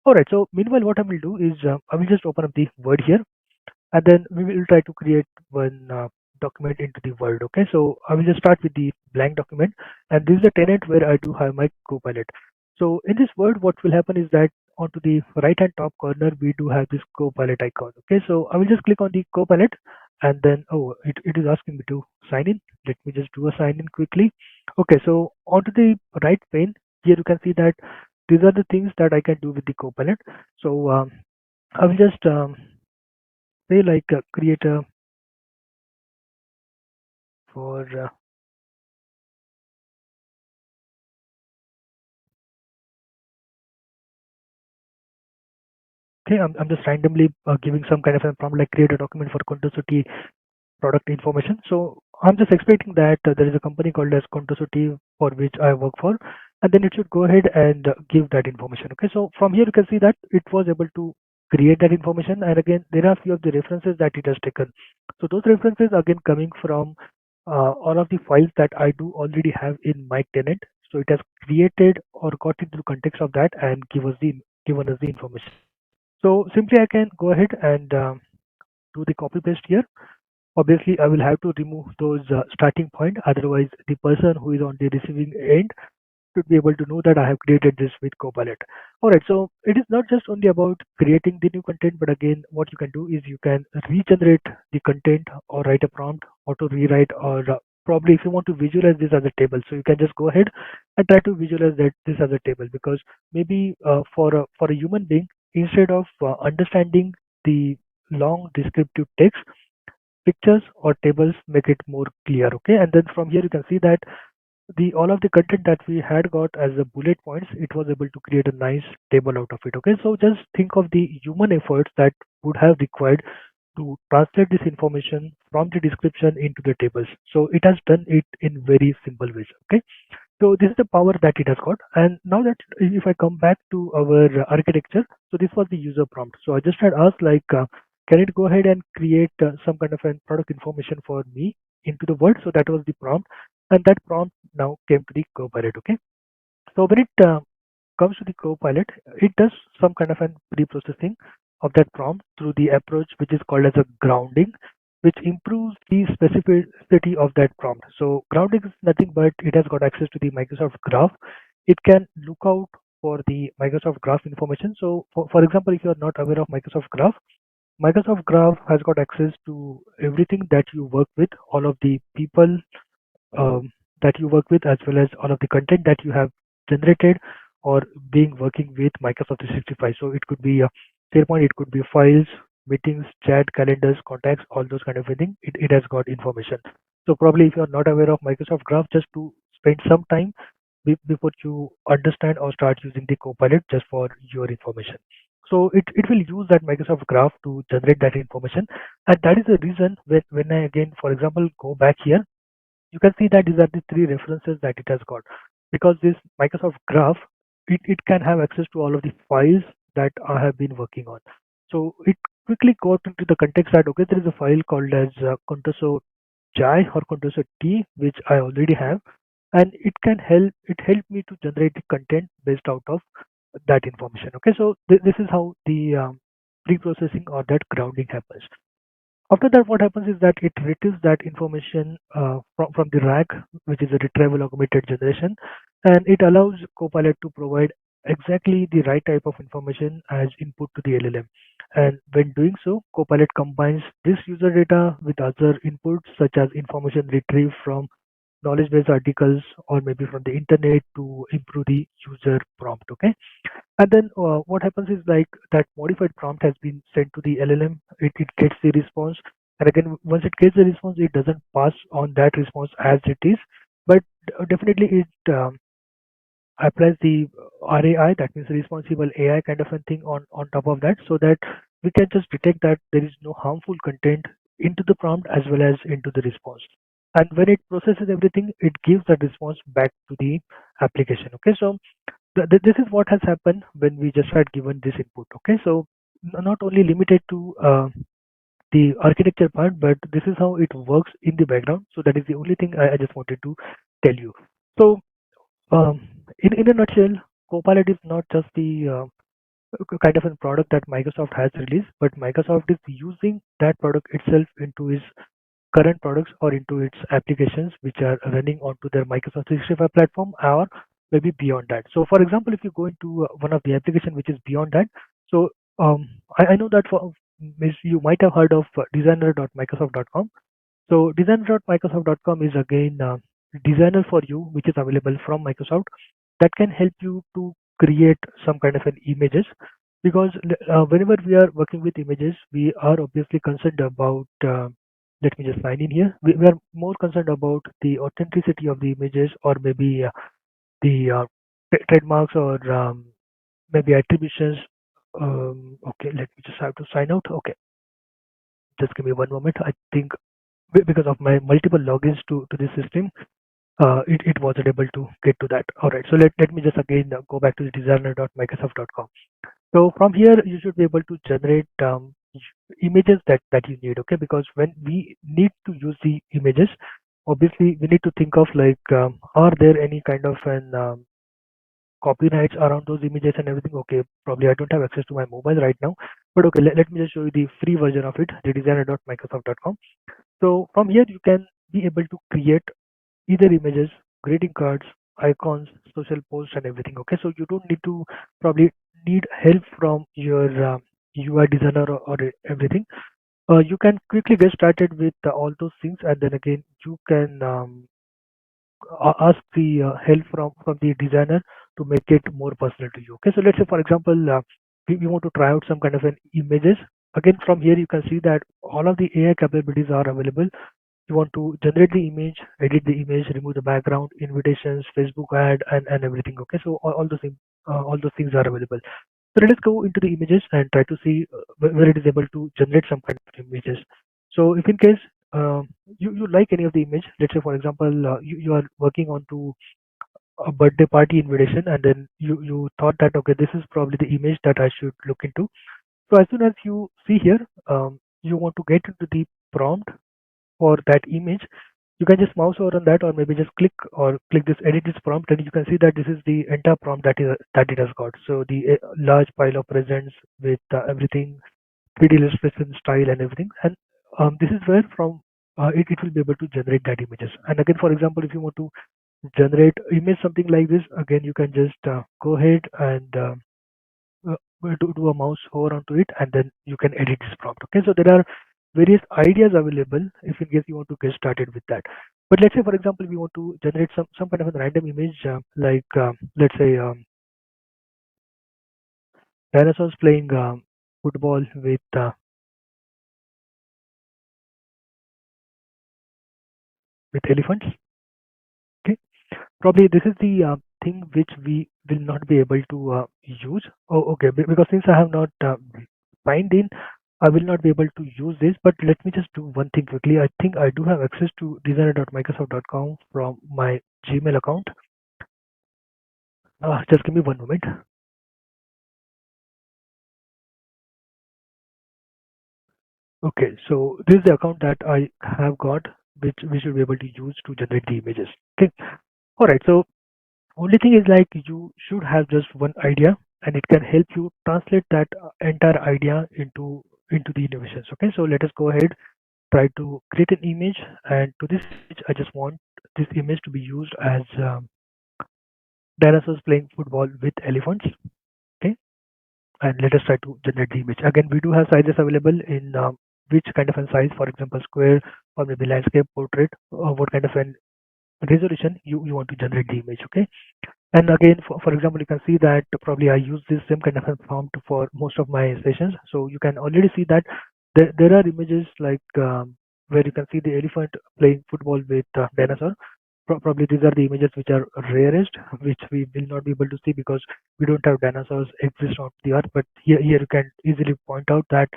All right. So meanwhile, what I will do is I will just open up the Word here, and then we will try to create one document into the Word. Okay, so I will just start with the blank document, and this is the tenant where I do have my Copilot. So in this Word, what will happen is that onto the right hand top corner we do have this Copilot icon. Okay, so I will just click on the Copilot, and then it is asking me to sign in. Let me just do a sign in quickly. Okay, so onto the right pane here you can see that these are the things that I can do with the Copilot. So I will just say like create a for okay, I'm just randomly giving some kind of a prompt like create a document for Contosity product information. So I'm just expecting that there is a company called as Contosity for which I work for, and then it should go ahead and give that information. Okay, so from here you can see that it was able to create that information, and again there are few of the references that it has taken. So those references again coming from all of the files that I do already have in my tenant. So it has created or got into the context of that and given us the information. So simply I can go ahead and do the copy paste here. Obviously, I will have to remove those starting point. Otherwise, the person who is on the receiving end should be able to know that I have created this with Copilot. All right, so it is not just only about creating the new content, but again, what you can do is you can regenerate the content or write a prompt, auto rewrite, or probably if you want to visualize this as a table, so you can just go ahead and try to visualize that this as a table because maybe for a human being, instead of understanding the long descriptive text, pictures or tables make it more clear. Okay, and then from here you can see that the all of the content that we had got as the bullet points, it was able to create a nice table out of it. Okay, so just think of the human efforts that would have required to translate this information from the description into the tables. So it has done it in very simple ways. Okay, so this is the power that it has got. And now that if I come back to our architecture, so this was the user prompt. So I just had asked like, can it go ahead and create some kind of a product information for me into the Word? So that was the prompt, and that prompt now came to the Copilot. Okay, so when it comes to the Copilot, it does some kind of an pre-processing of that prompt through the approach which is called as a grounding, which improves the specificity of that prompt. So grounding is nothing but it has got access to the Microsoft Graph. It can look out for the Microsoft Graph information. So for example, if you are not aware of Microsoft Graph has got access to everything that you work with, all of the people that you work with, as well as all of the content that you have generated or being working with Microsoft 365. So it could be SharePoint, it could be files, meetings, chat, calendars, contacts, all those kind of thing. It has got information. So probably if you're not aware of Microsoft Graph, just to spend some time before you understand or start using the Copilot just for your information. So it will use that Microsoft Graph to generate that information. And that is the reason when I again, for example, go back here, you can see that these are the three references that it has got because this Microsoft Graph, it can have access to all of the files that I have been working on. So it quickly got into the context that okay, there is a file called as Contoso Jai or Contoso T which I already have, and it helped me to generate the content based out of that information. Okay, so this is how the pre-processing or that grounding happens. After that, what happens is that it retrieves that information from the RAG, which is a retrieval augmented generation, and it allows Copilot to provide exactly the right type of information as input to the LLM. And when doing so, Copilot combines this user data with other inputs such as information retrieved from knowledge based articles or maybe from the internet to improve the user prompt. Okay, and then what happens is like that modified prompt has been sent to the LLM. It gets the response, and again, once it gets the response, it doesn't pass on that response as it is, but definitely it applies the RAI, that means responsible AI kind of a thing on top of that, so that we can just detect that there is no harmful content into the prompt as well as into the response. And when it processes everything, it gives that response back to the application. Okay, so this is what has happened when we just had given this input. Okay, so not only limited to the architecture part, but this is how it works in the background. So that is the only thing I just wanted to tell you. So in a nutshell, Copilot is not just the kind of a product that Microsoft has released, but Microsoft is using that product itself into its current products or into its applications which are running onto their Microsoft 365 platform or maybe beyond that. So, for example, if you go into one of the application which is beyond that, so I know that for you might have heard of designer.microsoft.com. So designer.microsoft.com is again designer for you, which is available from Microsoft that can help you to create some kind of an images, because whenever we are working with images, we are obviously concerned about let me just sign in here. We are more concerned about the authenticity of the images or maybe the trademarks or maybe attributions. Okay, let me just have to sign out. Okay, just give me one moment. I think because of my multiple logins to this system, it wasn't able to get to that. All right, so let me just again go back to the designer.microsoft.com. So from here, you should be able to generate images that you need. Okay, because when we need to use the images, obviously we need to think of like, are there any kind of an copyrights around those images and everything? Okay, probably I don't have access to my mobile right now, but okay, let me just show you the free version of it, the designer.microsoft.com. So from here, you can be able to create either images, greeting cards, icons, social posts, and everything. Okay, so you don't need to probably need help from your UI designer or everything. You can quickly get started with all those things, and then again you can ask the help from the designer to make it more personal to you. Okay, so let's say for example, we want to try out some kind of an images. Again, from here you can see that all of the AI capabilities are available. You want to generate the image, edit the image, remove the background, invitations, Facebook ad, and everything. Okay, so all those things are available. So let us go into the images and try to see where it is able to generate some kind of images. So if in case you like any of the image, let's say for example you are working on to a birthday party invitation, and then you thought that okay, this is probably the image that I should look into. So as soon as you see here, you want to get into the prompt for that image, you can just mouse over on that or maybe just click this edit this prompt, and you can see that this is the entire prompt that it has got. So the large pile of presents with everything 3D illustration style and everything, and this is where from it will be able to generate that images. And again, for example, if you want to generate image something like this, again you can just go ahead and do a mouse over onto it, and then you can edit this prompt. Okay, so there are various ideas available if in case you want to get started with that. But let's say for example we want to generate some kind of a random image, like let's say dinosaurs playing football with elephants. Okay, probably this is the thing which we will not be able to use. Oh, okay, because since I have not signed in, I will not be able to use this. But let me just do one thing quickly. I think I do have access to designer.microsoft.com from my Gmail account. Just give me one moment. Okay, so this is the account that I have got, which we should be able to use to generate the images. Okay, all right. So only thing is like you should have just one idea and it can help you translate that entire idea into the innovations. Okay, so let us go ahead, try to create an image, and to this image I just want this image to be used as dinosaurs playing football with elephants. Okay, and let us try to generate the image. Again, we do have sizes available in which kind of a size, for example, square or maybe landscape, portrait, or what kind of an resolution you want to generate the image. Okay, and again, for example, you can see that probably I use this same kind of a prompt for most of my sessions. So you can already see that there are images like where you can see the elephant playing football with dinosaur. Probably these are the images which are rarest, which we will not be able to see because we don't have dinosaurs exist on the earth. But here you can easily point out that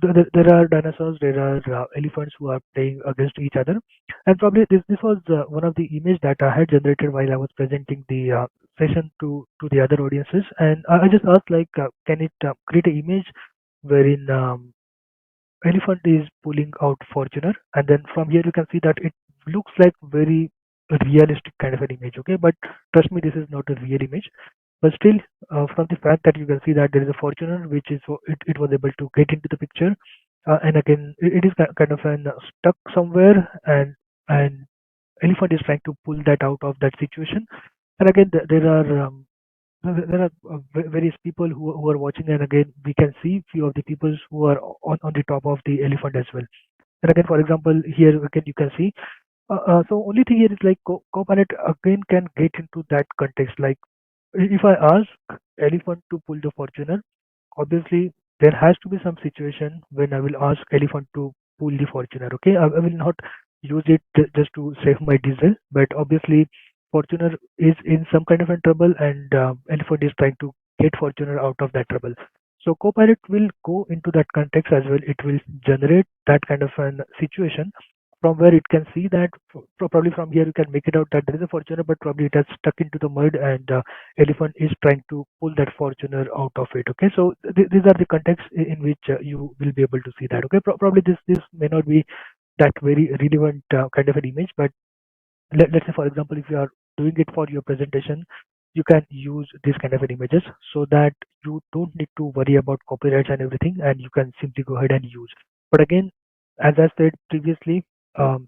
there are dinosaurs, there are elephants who are playing against each other, and probably this was one of the image that I had generated while I was presenting the session to the other audiences, and I just asked like, can it create an image wherein elephant is pulling out Fortuner, and then from here you can see that it looks like very realistic kind of an image. Okay, but trust me, this is not a real image. But still, from the fact that you can see that there is a Fortuner which is it was able to get into the picture, and again it is kind of an stuck somewhere, and elephant is trying to pull that out of that situation. And again, there are there are various people who are watching, and again we can see few of the people who are on the top of the elephant as well. And again, for example, here again you can see. So only thing here is like Copilot again can get into that context. Like if I ask elephant to pull the Fortuner, obviously there has to be some situation when I will ask elephant to pull the Fortuner. Okay, I will not use it just to save my diesel, but obviously Fortuner is in some kind of a trouble, and elephant is trying to get Fortuner out of that trouble. So Copilot will go into that context as well. It will generate that kind of an situation from where it can see that probably from here you can make it out that there is a Fortuner, but probably it has stuck into the mud, and elephant is trying to pull that Fortuner out of it. Okay, so these are the contexts in which you will be able to see that. Okay, probably this may not be that very relevant kind of an image, but let's say for example, if you are doing it for your presentation, you can use this kind of an images so that you don't need to worry about copyrights and everything, and you can simply go ahead and use. But again, as I said previously,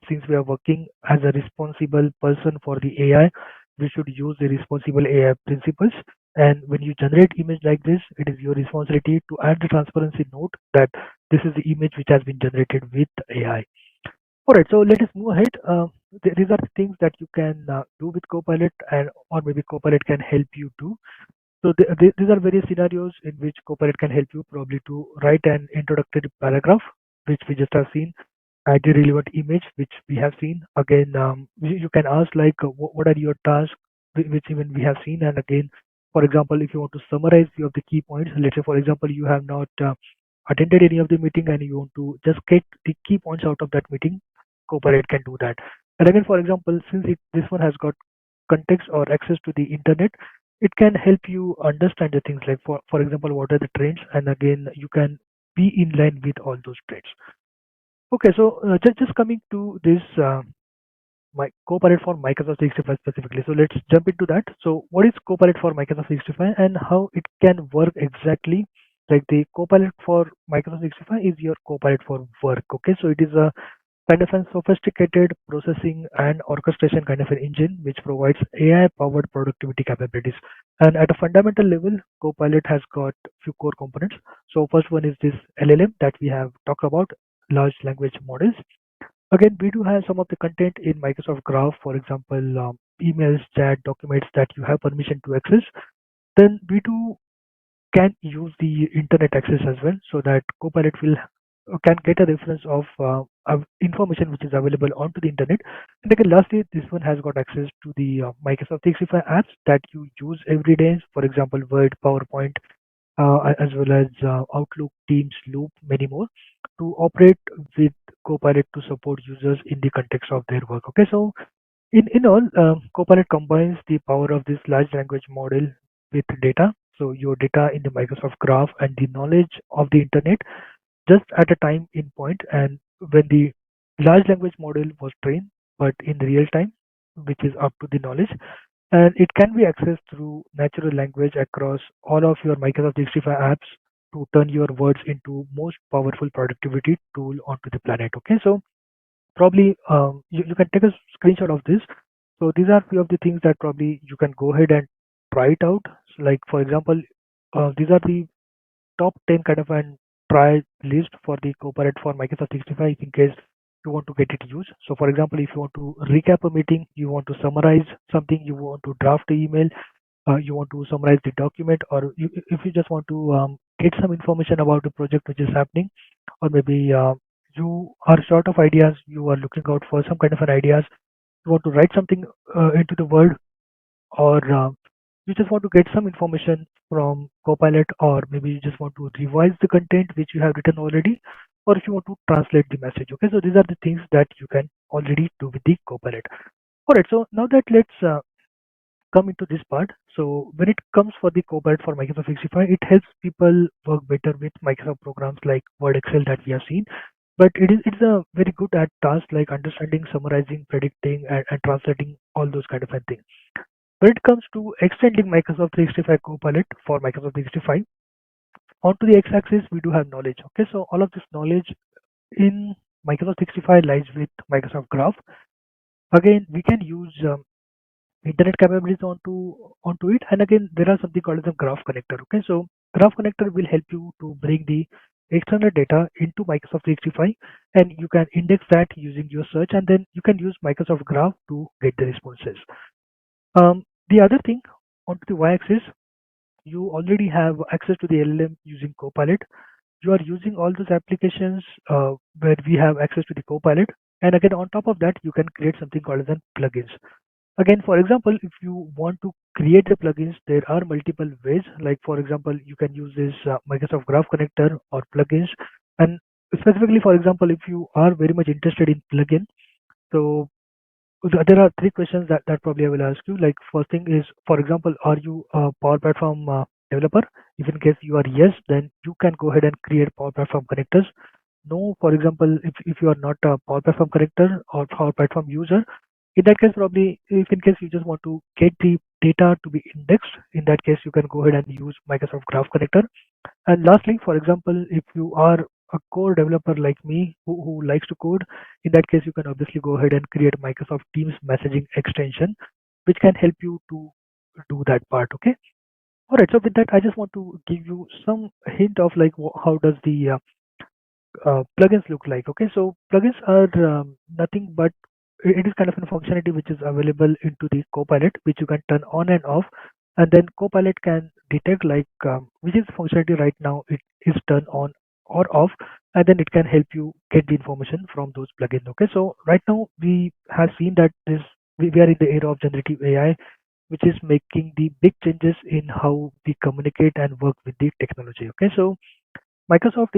since we are working as a responsible person for the AI, we should use the responsible AI principles. And when you generate image like this, it is your responsibility to add the transparency note that this is the image which has been generated with AI. All right, so let us move ahead. These are the things that you can do with Copilot, and or maybe Copilot can help you do. So these are various scenarios in which Copilot can help you probably to write an introductory paragraph, which we just have seen, add the relevant image, which we have seen. Again, you can ask like, what are your tasks, which even we have seen. And again, for example, if you want to summarize few of the key points, let's say for example, you have not attended any of the meeting and you want to just get the key points out of that meeting, Copilot can do that. And again, for example, since this one has got context or access to the internet, it can help you understand the things like, for example, what are the trends, and again, you can be in line with all those trends. Okay, so just coming to this my Copilot for Microsoft 365 specifically. So let's jump into that. So what is Copilot for Microsoft 365 and how it can work exactly? Like the Copilot for Microsoft 365 is your Copilot for work. Okay, so it is a kind of a sophisticated processing and orchestration kind of an engine which provides AI-powered productivity capabilities. And at a fundamental level, Copilot has got few core components. So first one is this LLM that we have talked about, large language models. Again, we do have some of the content in Microsoft Graph, for example, emails, chat, documents that you have permission to access. Then we do can use the internet access as well, so that Copilot will can get a reference of information which is available onto the internet. And again, lastly, this one has got access to the Microsoft 365 apps that you use every day. For example, Word, PowerPoint, as well as Outlook, Teams, Loop, many more, to operate with Copilot to support users in the context of their work. Okay, so in all, Copilot combines the power of this large language model with data. So your data in the Microsoft Graph and the knowledge of the internet just at a time in point, and when the large language model was trained, but in real time, which is up to the knowledge. and it can be accessed through natural language across all of your Microsoft 365 apps to turn your words into most powerful productivity tool onto the planet. Okay, so probably you can take a screenshot of this. So these are few of the things that probably you can go ahead and try it out. So like for example, these are the top 10 kind of an try list for the Copilot for Microsoft 365 in case you want to get it used. So for example, if you want to recap a meeting, you want to summarize something, you want to draft the email, you want to summarize the document, or if you just want to get some information about the project which is happening, or maybe you are short of ideas, you are looking out for some kind of an ideas, you want to write something into the world, or you just want to get some information from Copilot, or maybe you just want to revise the content which you have written already, or if you want to translate the message. Okay, so these are the things that you can already do with the Copilot. All right, so now that let's come into this part. So when it comes for the Copilot for Microsoft 365, it helps people work better with Microsoft programs like Word, Excel that we have seen. But it's a very good at tasks like understanding, summarizing, predicting, and translating all those kind of things. When it comes to extending Microsoft 365 Copilot for Microsoft 365, onto the x-axis we do have knowledge. Okay, so all of this knowledge in Microsoft 365 lies with Microsoft Graph. Again, we can use internet capabilities onto it, and again there are something called as a graph connector. Okay, so graph connector will help you to bring the external data into Microsoft 365, and you can index that using your search, and then you can use Microsoft Graph to get the responses. The other thing, onto the y-axis, you already have access to the LLM using Copilot. You are using all those applications where we have access to the Copilot, and again on top of that you can create something called as an plugins. Again, for example, if you want to create the plugins, there are multiple ways. Like for example, you can use this Microsoft Graph Connector or plugins. And specifically, for example, if you are very much interested in plugin, so there are three questions that probably I will ask you. Like first thing is, for example, are you a Power Platform developer? If in case you are yes, then you can go ahead and create Power Platform connectors. No, for example, if you are not a Power Platform connector or Power Platform user, in that case, probably if in case you just want to get the data to be indexed, in that case, you can go ahead and use Microsoft Graph Connector. And lastly, for example, if you are a core developer like me who likes to code, in that case, you can obviously go ahead and create Microsoft Teams messaging extension, which can help you to do that part. Okay. All right. So with that, I just want to give you some hint of like how does the plugins look like. Okay, so plugins are nothing but it is kind of a functionality which is available into the Copilot, which you can turn on and off, and then Copilot can detect like which is functionality right now it is turned on or off, and then it can help you get the information from those plugins. Okay, so right now we have seen that we are in the era of generative AI, which is making the big changes in how we communicate and work with the technology. Okay, so Microsoft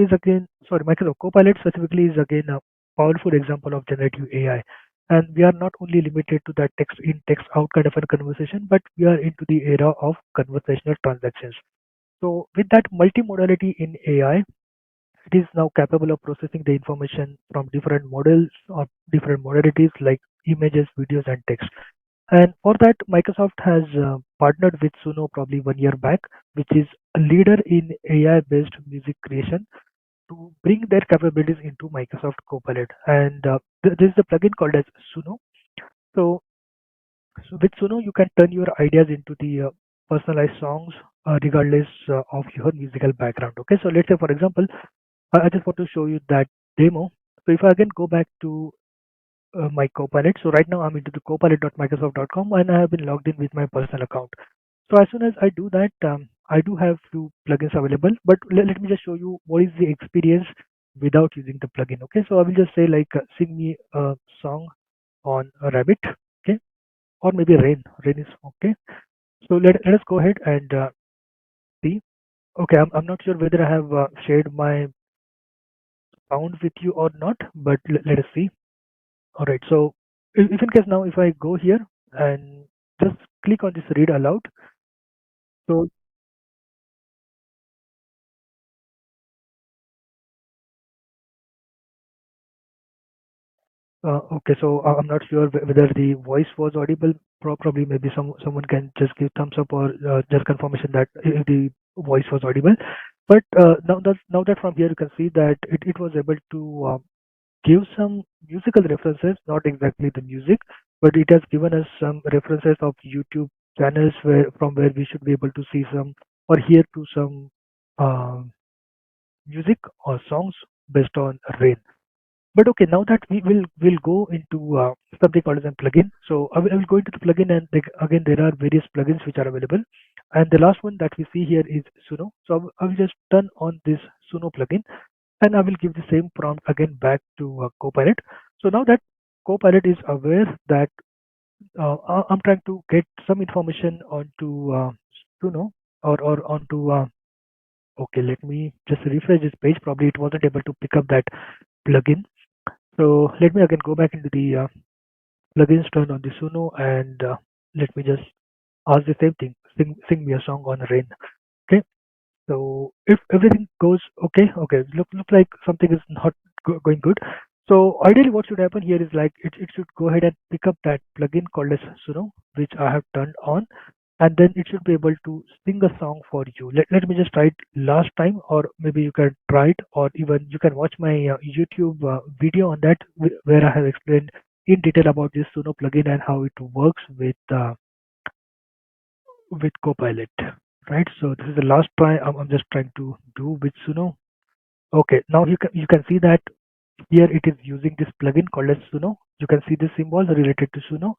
Copilot specifically is again a powerful example of generative AI. And we are not only limited to that text in, text out kind of a conversation, but we are into the era of conversational transactions. So with that multimodality in AI, it is now capable of processing the information from different models or different modalities like images, videos, and text. And for that, Microsoft has partnered with Suno probably 1 year back, which is a leader in AI-based music creation to bring their capabilities into Microsoft Copilot. And this is the plugin called as Suno. So, so with Suno, you can turn your ideas into the personalized songs regardless of your musical background. Okay, so let's say, for example, I just want to show you that demo. So if I again go back to my Copilot, so right now I'm into the copilot.microsoft.com and I have been logged in with my personal account. So as soon as I do that, I do have few plugins available, but let me just show you what is the experience without using the plugin. Okay, so I will just say like sing me a song on a rabbit. Okay, or maybe rain. Rain is okay. So let us go ahead and see. Okay, I'm not sure whether I have shared my sound with you or not, but let us see. All right. So if in case now if I go here and just click on this read aloud, so Okay, so I'm not sure whether the voice was audible. Probably, maybe someone can just give thumbs up or just confirmation that if the voice was audible. But now that from here you can see that it was able to give some musical references, not exactly the music, but it has given us some references of YouTube channels where from where we should be able to see some or hear to some uh, music or songs based on rain. But okay, now that we will go into something called as a plugin. So I will go into the plugin, and again there are various plugins which are available. And the last one that we see here is Suno. So I will just turn on this Suno plugin, and I will give the same prompt again back to Copilot. So now that Copilot is aware that I'm trying to get some information onto Suno or onto okay, let me just refresh this page. Probably it wasn't able to pick up that plugin. So let me again go back into the plugins, turn on the Suno, and let me just ask the same thing. Sing me a song on rain. Okay. So if everything goes okay, okay, look like something is not going good. So ideally, what should happen here is like it should go ahead and pick up that plugin called as Suno, which I have turned on, and then it should be able to sing a song for you. Let me just try it last time, or maybe you can try it, or even you can watch my YouTube video on that where I have explained in detail about this Suno plugin and how it works with Copilot. Right. So this is the last try I'm just trying to do with Suno. Okay. Now you can see that here it is using this plugin called as Suno. You can see the symbols related to Suno,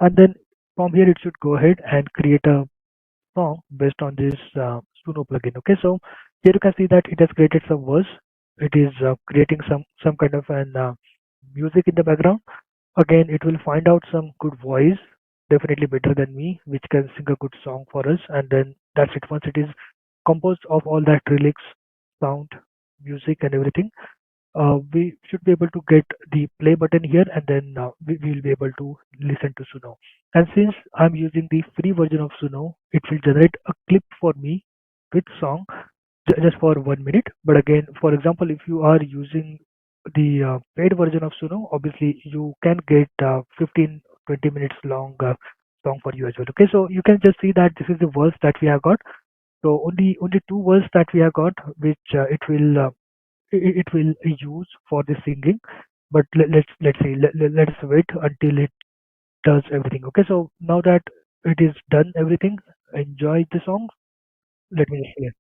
and then from here it should go ahead and create a song based on this Suno plugin. Okay, so here you can see that it has created some verse. It is creating some kind of an music in the background. Again, it will find out some good voice, definitely better than me, which can sing a good song for us. And then that's it. Once it is composed of all that lyrics, sound, music, and everything, we should be able to get the play button here, and then we will be able to listen to Suno. And since I'm using the free version of Suno, it will generate a clip for me with song just for 1 minute. But again, for example, if you are using the paid version of Suno, obviously you can get 15 20 minutes long song for you as well. Okay, so you can just see that this is the verse that we have got. So only two words that we have got, which it will use for the singing. But let's see, let's wait until it does everything. Okay, so now that it is done everything, enjoy the song. Let me just play.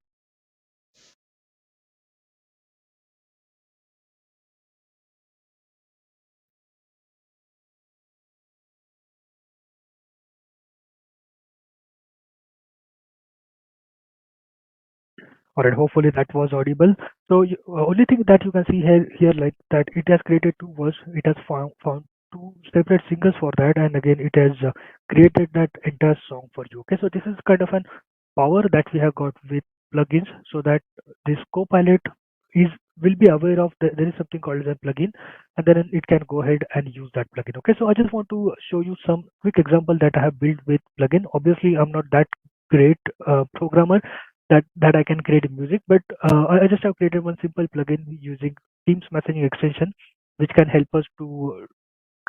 All right, hopefully that was audible. So only thing that you can see here like that it has created two words. It has found two separate singers for that, and again it has created that entire song for you. Okay, so this is kind of an power that we have got with plugins, so that this Copilot is will be aware of there is something called as a plugin, and then it can go ahead and use that plugin. Okay, so I just want to show you some quick example that I have built with plugin. Obviously, I'm not that great programmer that I can create music, but I just have created one simple plugin using Teams messaging extension, which can help us to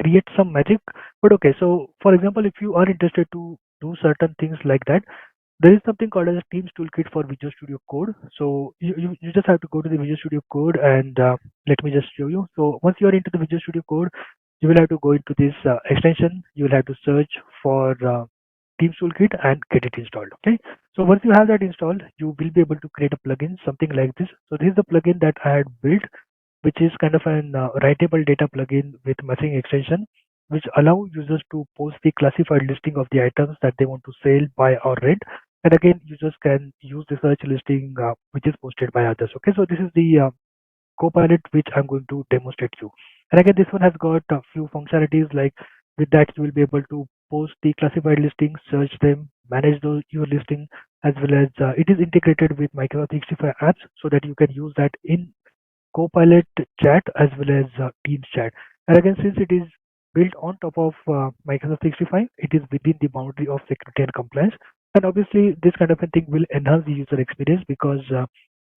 create some magic. But okay, so for example, if you are interested to do certain things like that, there is something called as a Teams toolkit for Visual Studio Code. So you just have to go to the Visual Studio Code, and let me just show you. So once you are into the Visual Studio Code, you will have to go into this extension. You will have to search for Teams toolkit and get it installed. Okay. So once you have that installed, you will be able to create a plugin, something like this. So this is the plugin that I had built, which is kind of an writable data plugin with messaging extension, which allow users to post the classified listing of the items that they want to sell, buy, or rent. And again, users can use the search listing which is posted by others. Okay, so this is the Copilot which I'm going to demonstrate you. And again, this one has got a few functionalities like with that you will be able to post the classified listings, search them, manage those your listing, as well as it is integrated with Microsoft 365 apps so that you can use that in Copilot chat as well as Teams chat. And again, since it is built on top of Microsoft 365, it is within the boundary of security and compliance. And obviously, this kind of a thing will enhance the user experience because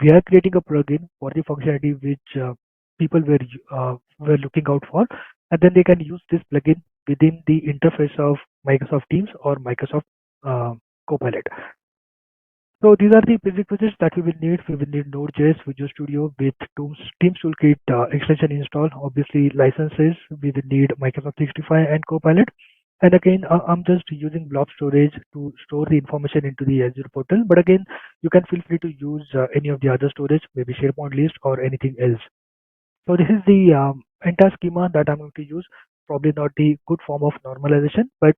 we are creating a plugin for the functionality which people were looking out for. and then they can use this plugin within the interface of Microsoft Teams or Microsoft uh, Copilot. So these are the prerequisites that we will need. We will need Node.js, Visual Studio with Teams Toolkit extension install. Obviously, licenses. We will need Microsoft 365 and Copilot. And again, I'm just using blob storage to store the information into the Azure portal. But again, you can feel free to use any of the other storage, maybe SharePoint list or anything else. So this is the entire schema that I'm going to use. Probably not the good form of normalization, but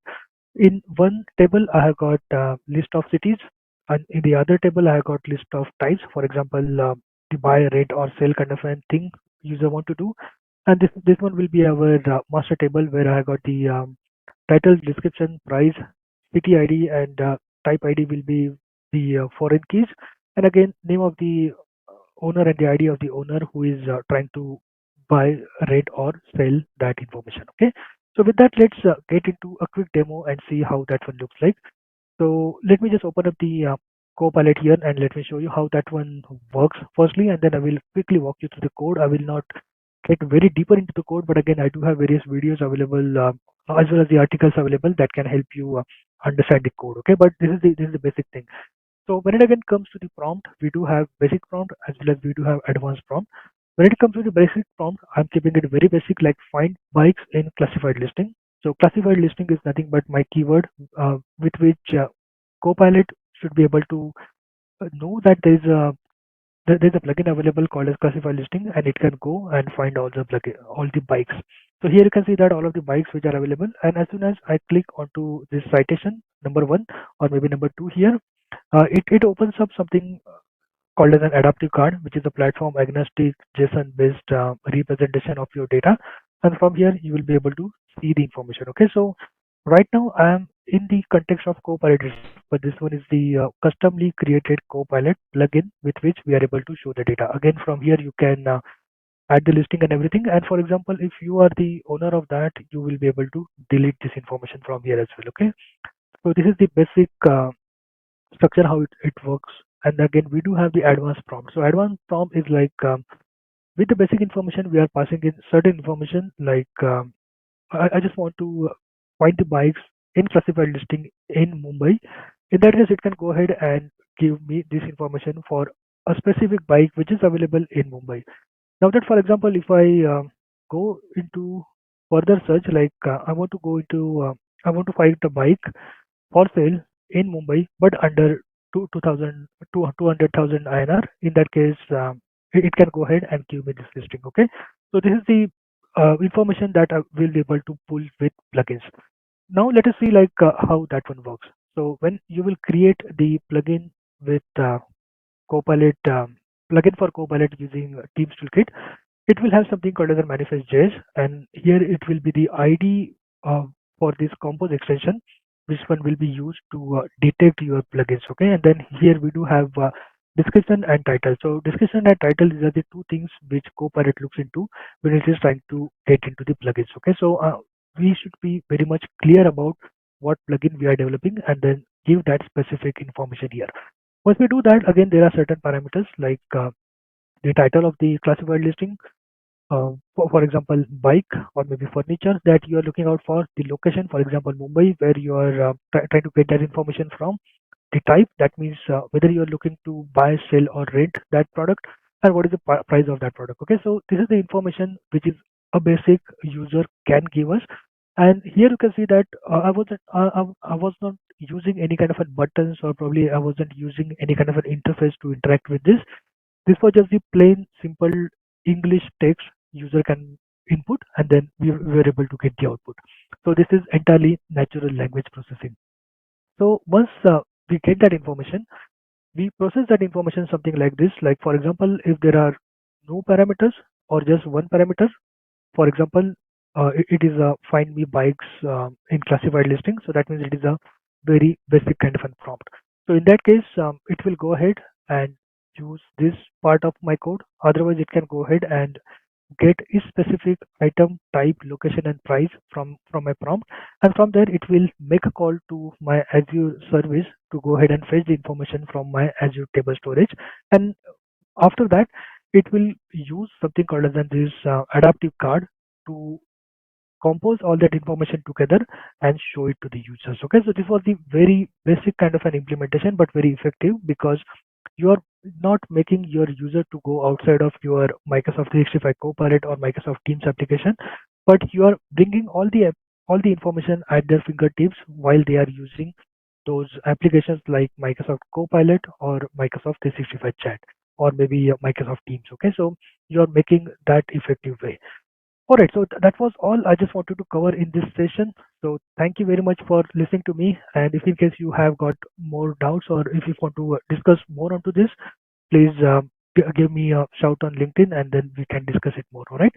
in one table, I have got list of cities, and in the other table, I have got list of types. For example, the buy, rent, or sell kind of a thing user want to do. And this one will be our master table where I have got the title, description, price, city ID, and type ID will be the foreign keys. And again, name of the owner and the ID of the owner who is trying to buy, rent, or sell that information. Okay. So with that, let's get into a quick demo and see how that one looks like. So let me just open up the Copilot here and let me show you how that one works firstly, and then I will quickly walk you through the code. I will not get very deeper into the code, but again, I do have various videos available as well as the articles available that can help you understand the code. Okay, but this is the basic thing. So when it again comes to the prompt, we do have basic prompt as well as we do have advanced prompt. When it comes to the basic prompt, I'm keeping it very basic, like find bikes in classified listing. So classified listing is nothing but my keyword with which Copilot should be able to know that there's a plugin available called as classified listing, and it can go and find all the bikes. So here you can see that all of the bikes which are available, and as soon as I click onto this citation number one or maybe number two here, it opens up something called as an adaptive card, which is a platform agnostic JSON based representation of your data. And from here, you will be able to see the information. Okay, so right now I am in the context of Copilot itself, but this one is the customly created Copilot plugin with which we are able to show the data. Again, from here, you can add the listing and everything. And for example, if you are the owner of that, you will be able to delete this information from here as well. Okay, so this is the basic structure how it works. And again, we do have the advanced prompt. So advanced prompt is like with the basic information, we are passing in certain information like I just want to find the bikes in classified listing in Mumbai. In that case, it can go ahead and give me this information for a specific bike which is available in Mumbai. Now that, for example, if I go into further search, like I want to go into, I want to find a bike for sale in Mumbai, but under 200,000 INR. In that case, it can go ahead and give me this listing. Okay, so this is the information that I will be able to pull with plugins. Now let us see like how that one works. So when you will create the plugin with Copilot plugin for Copilot using Teams Toolkit, it will have something called as a manifest.js, and here it will be the ID for this compose extension, which one will be used to detect your plugins. Okay, and then here we do have description and title. So description and title, these are the two things which Copilot looks into when it is trying to get into the plugins. Okay, so we should be very much clear about what plugin we are developing and then give that specific information here. Once we do that, again there are certain parameters like the title of the classified listing, for example, bike or maybe furniture that you are looking out for, the location, for example, Mumbai, where you are trying to get that information from, the type, that means whether you are looking to buy, sell, or rent that product, and what is the price of that product. Okay, so this is the information which is a basic user can give us. And here you can see that I was not using any kind of a buttons, or probably I wasn't using any kind of an interface to interact with this. This was just the plain simple English text user can input, and then we were able to get the output. So this is entirely natural language processing. So once we get that information, we process that information something like this. Like for example, if there are no parameters or just one parameter, for example, it is a find me bikes in classified listing. So that means it is a very basic kind of a prompt. So in that case, it will go ahead and use this part of my code. Otherwise, it can go ahead and get a specific item type, location, and price from my prompt, and from there it will make a call to my Azure service to go ahead and fetch the information from my Azure table storage. And after that, it will use something called as this adaptive card to compose all that information together and show it to the users. Okay, so this was the very basic kind of an implementation, but very effective because you are not making your user to go outside of your Microsoft 365 Copilot or Microsoft Teams application, but you are bringing all the information at their fingertips while they are using those applications like Microsoft Copilot or Microsoft 365 Chat or maybe Microsoft Teams. Okay, so you are making that effective way. All right, so that was all I just wanted to cover in this session. So thank you very much for listening to me. And if in case you have got more doubts or if you want to discuss more onto this, please give me a shout on LinkedIn and then we can discuss it more. All right.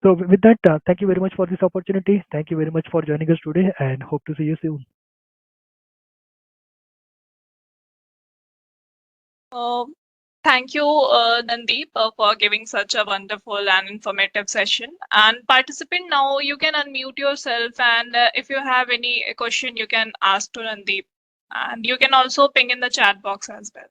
So with that, thank you very much for this opportunity. Thank you very much for joining us today and hope to see you soon. Uh, Thank you, Nanddeep, for giving such a wonderful and informative session. And participant, now you can unmute yourself, and if you have any question, you can ask to Nanddeep, and you can also ping in the chat box as well.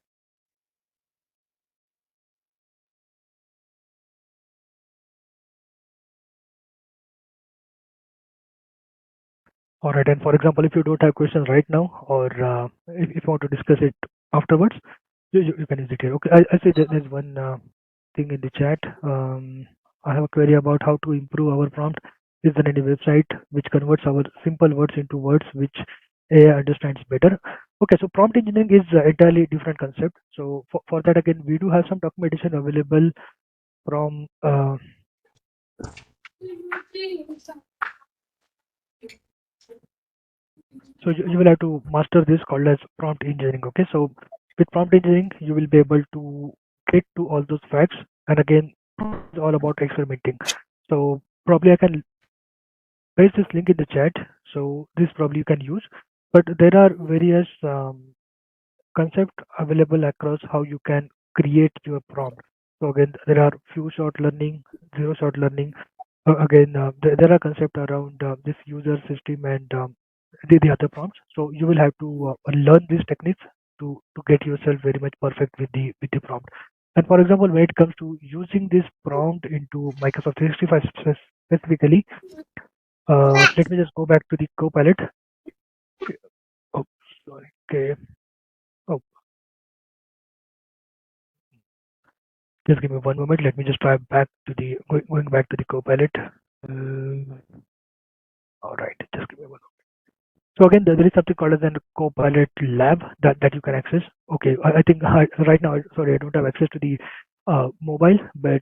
All right. And for example, if you don't have questions right now or if you want to discuss it afterwards, you can use it here. Okay. I see that there's one thing in the chat. I have a query about how to improve our prompt. Is there any website which converts our simple words into words which AI understands better? Okay. So prompt engineering is entirely different concept. So for that, again, we do have some documentation available from so you will have to master this called as prompt engineering. Okay, so with prompt engineering, you will be able to get to all those facts. And again, it's all about experimenting. So probably I can paste this link in the chat. So this probably you can use. But there are various concepts available across how you can create your prompt. So again, there are few shot learning, zero shot learning. Again, there are concepts around this user system and the other prompts. So you will have to learn these techniques to get yourself very much perfect with the prompt. And for example, when it comes to using this prompt into Microsoft 365 specifically, let me just go back to the Copilot. Okay. Oh, sorry. Okay. Oh, just give me one moment. Let me just try back to the going back to the Copilot. All right. Just give me one. So again, there is something called as an Copilot Lab that you can access. Okay, I think right now, sorry, I don't have access to the mobile, but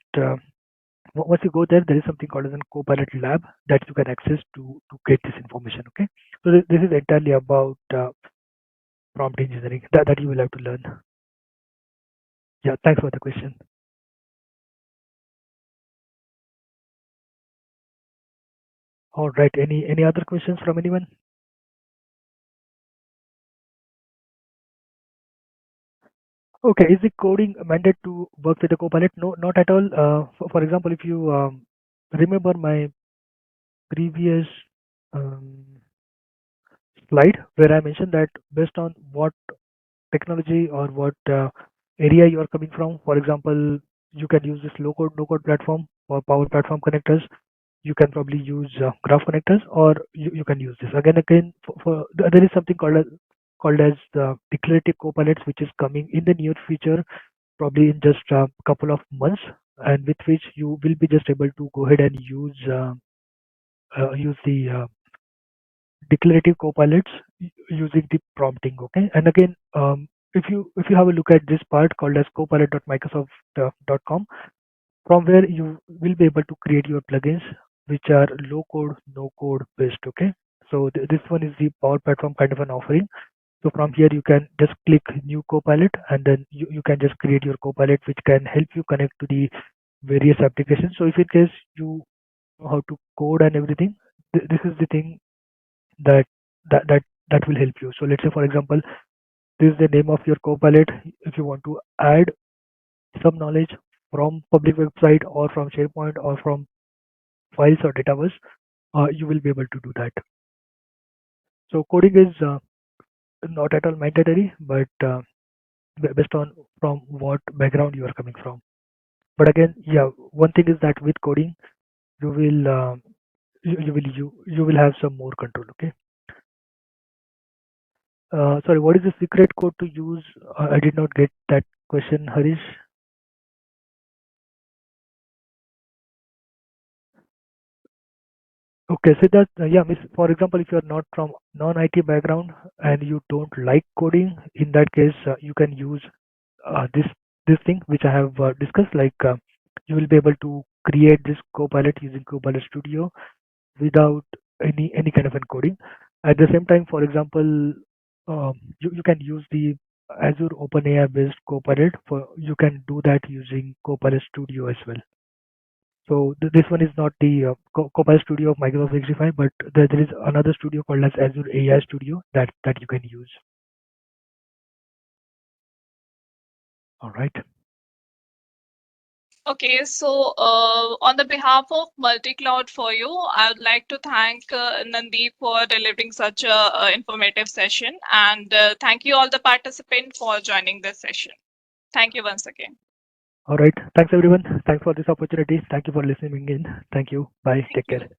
once you go there, there is something called as an Copilot Lab that you can access to get this information. Okay, so this is entirely about prompt engineering that you will have to learn. Yeah, thanks for the question. All right, any other questions from anyone? Okay, is the coding mandated to work with the Copilot? No, not at all. For example, if you remember my previous um, slide where I mentioned that based on what technology or what area you are coming from, for example, you can use this low code, no code platform or Power Platform connectors. You can probably use Graph connectors, or you can use this again. There is something called as the declarative copilots, which is coming in the near future, probably in just a couple of months, and with which you will be just able to go ahead and use the declarative copilots using the prompting. Okay, and again, if you have a look at this part called as copilot.microsoft.com, from where you will be able to create your plugins which are low code, no code based. Okay, so this one is the Power Platform kind of an offering. So from here you can just click new copilot and then you can just create your copilot which can help you connect to the various applications. So if in case you know how to code and everything, this is the thing that that that that will help you. So let's say for example, this is the name of your copilot. If you want to add some knowledge from public website or from SharePoint or from files or dataverse, you will be able to do that. So coding is not at all mandatory, but based on from what background you are coming from. But again, yeah, one thing is that with coding, you will you will have some more control. Okay. Sorry, what is the secret code to use? I did not get that question, Harish. Okay, so that yeah, miss, for example, if you are not from non-IT background and you don't like coding, in that case, you can use this thing which I have discussed. Like you will be able to create this Copilot using Copilot Studio without any kind of encoding. At the same time, for example, you can use the Azure OpenAI based Copilot for you can do that using Copilot Studio as well. So this one is not the Copilot Studio of Microsoft 365, but there is another studio called as Azure AI Studio that you can use. All right. Okay, so on the behalf of multi-cloud for you, I would like to thank Nanddeep for delivering such a informative session, and thank you all the participants for joining this session. Thank you once again. All right. Thanks everyone. Thanks for this opportunity. Thank you for listening in. Thank you. Bye. Thank Take you. care.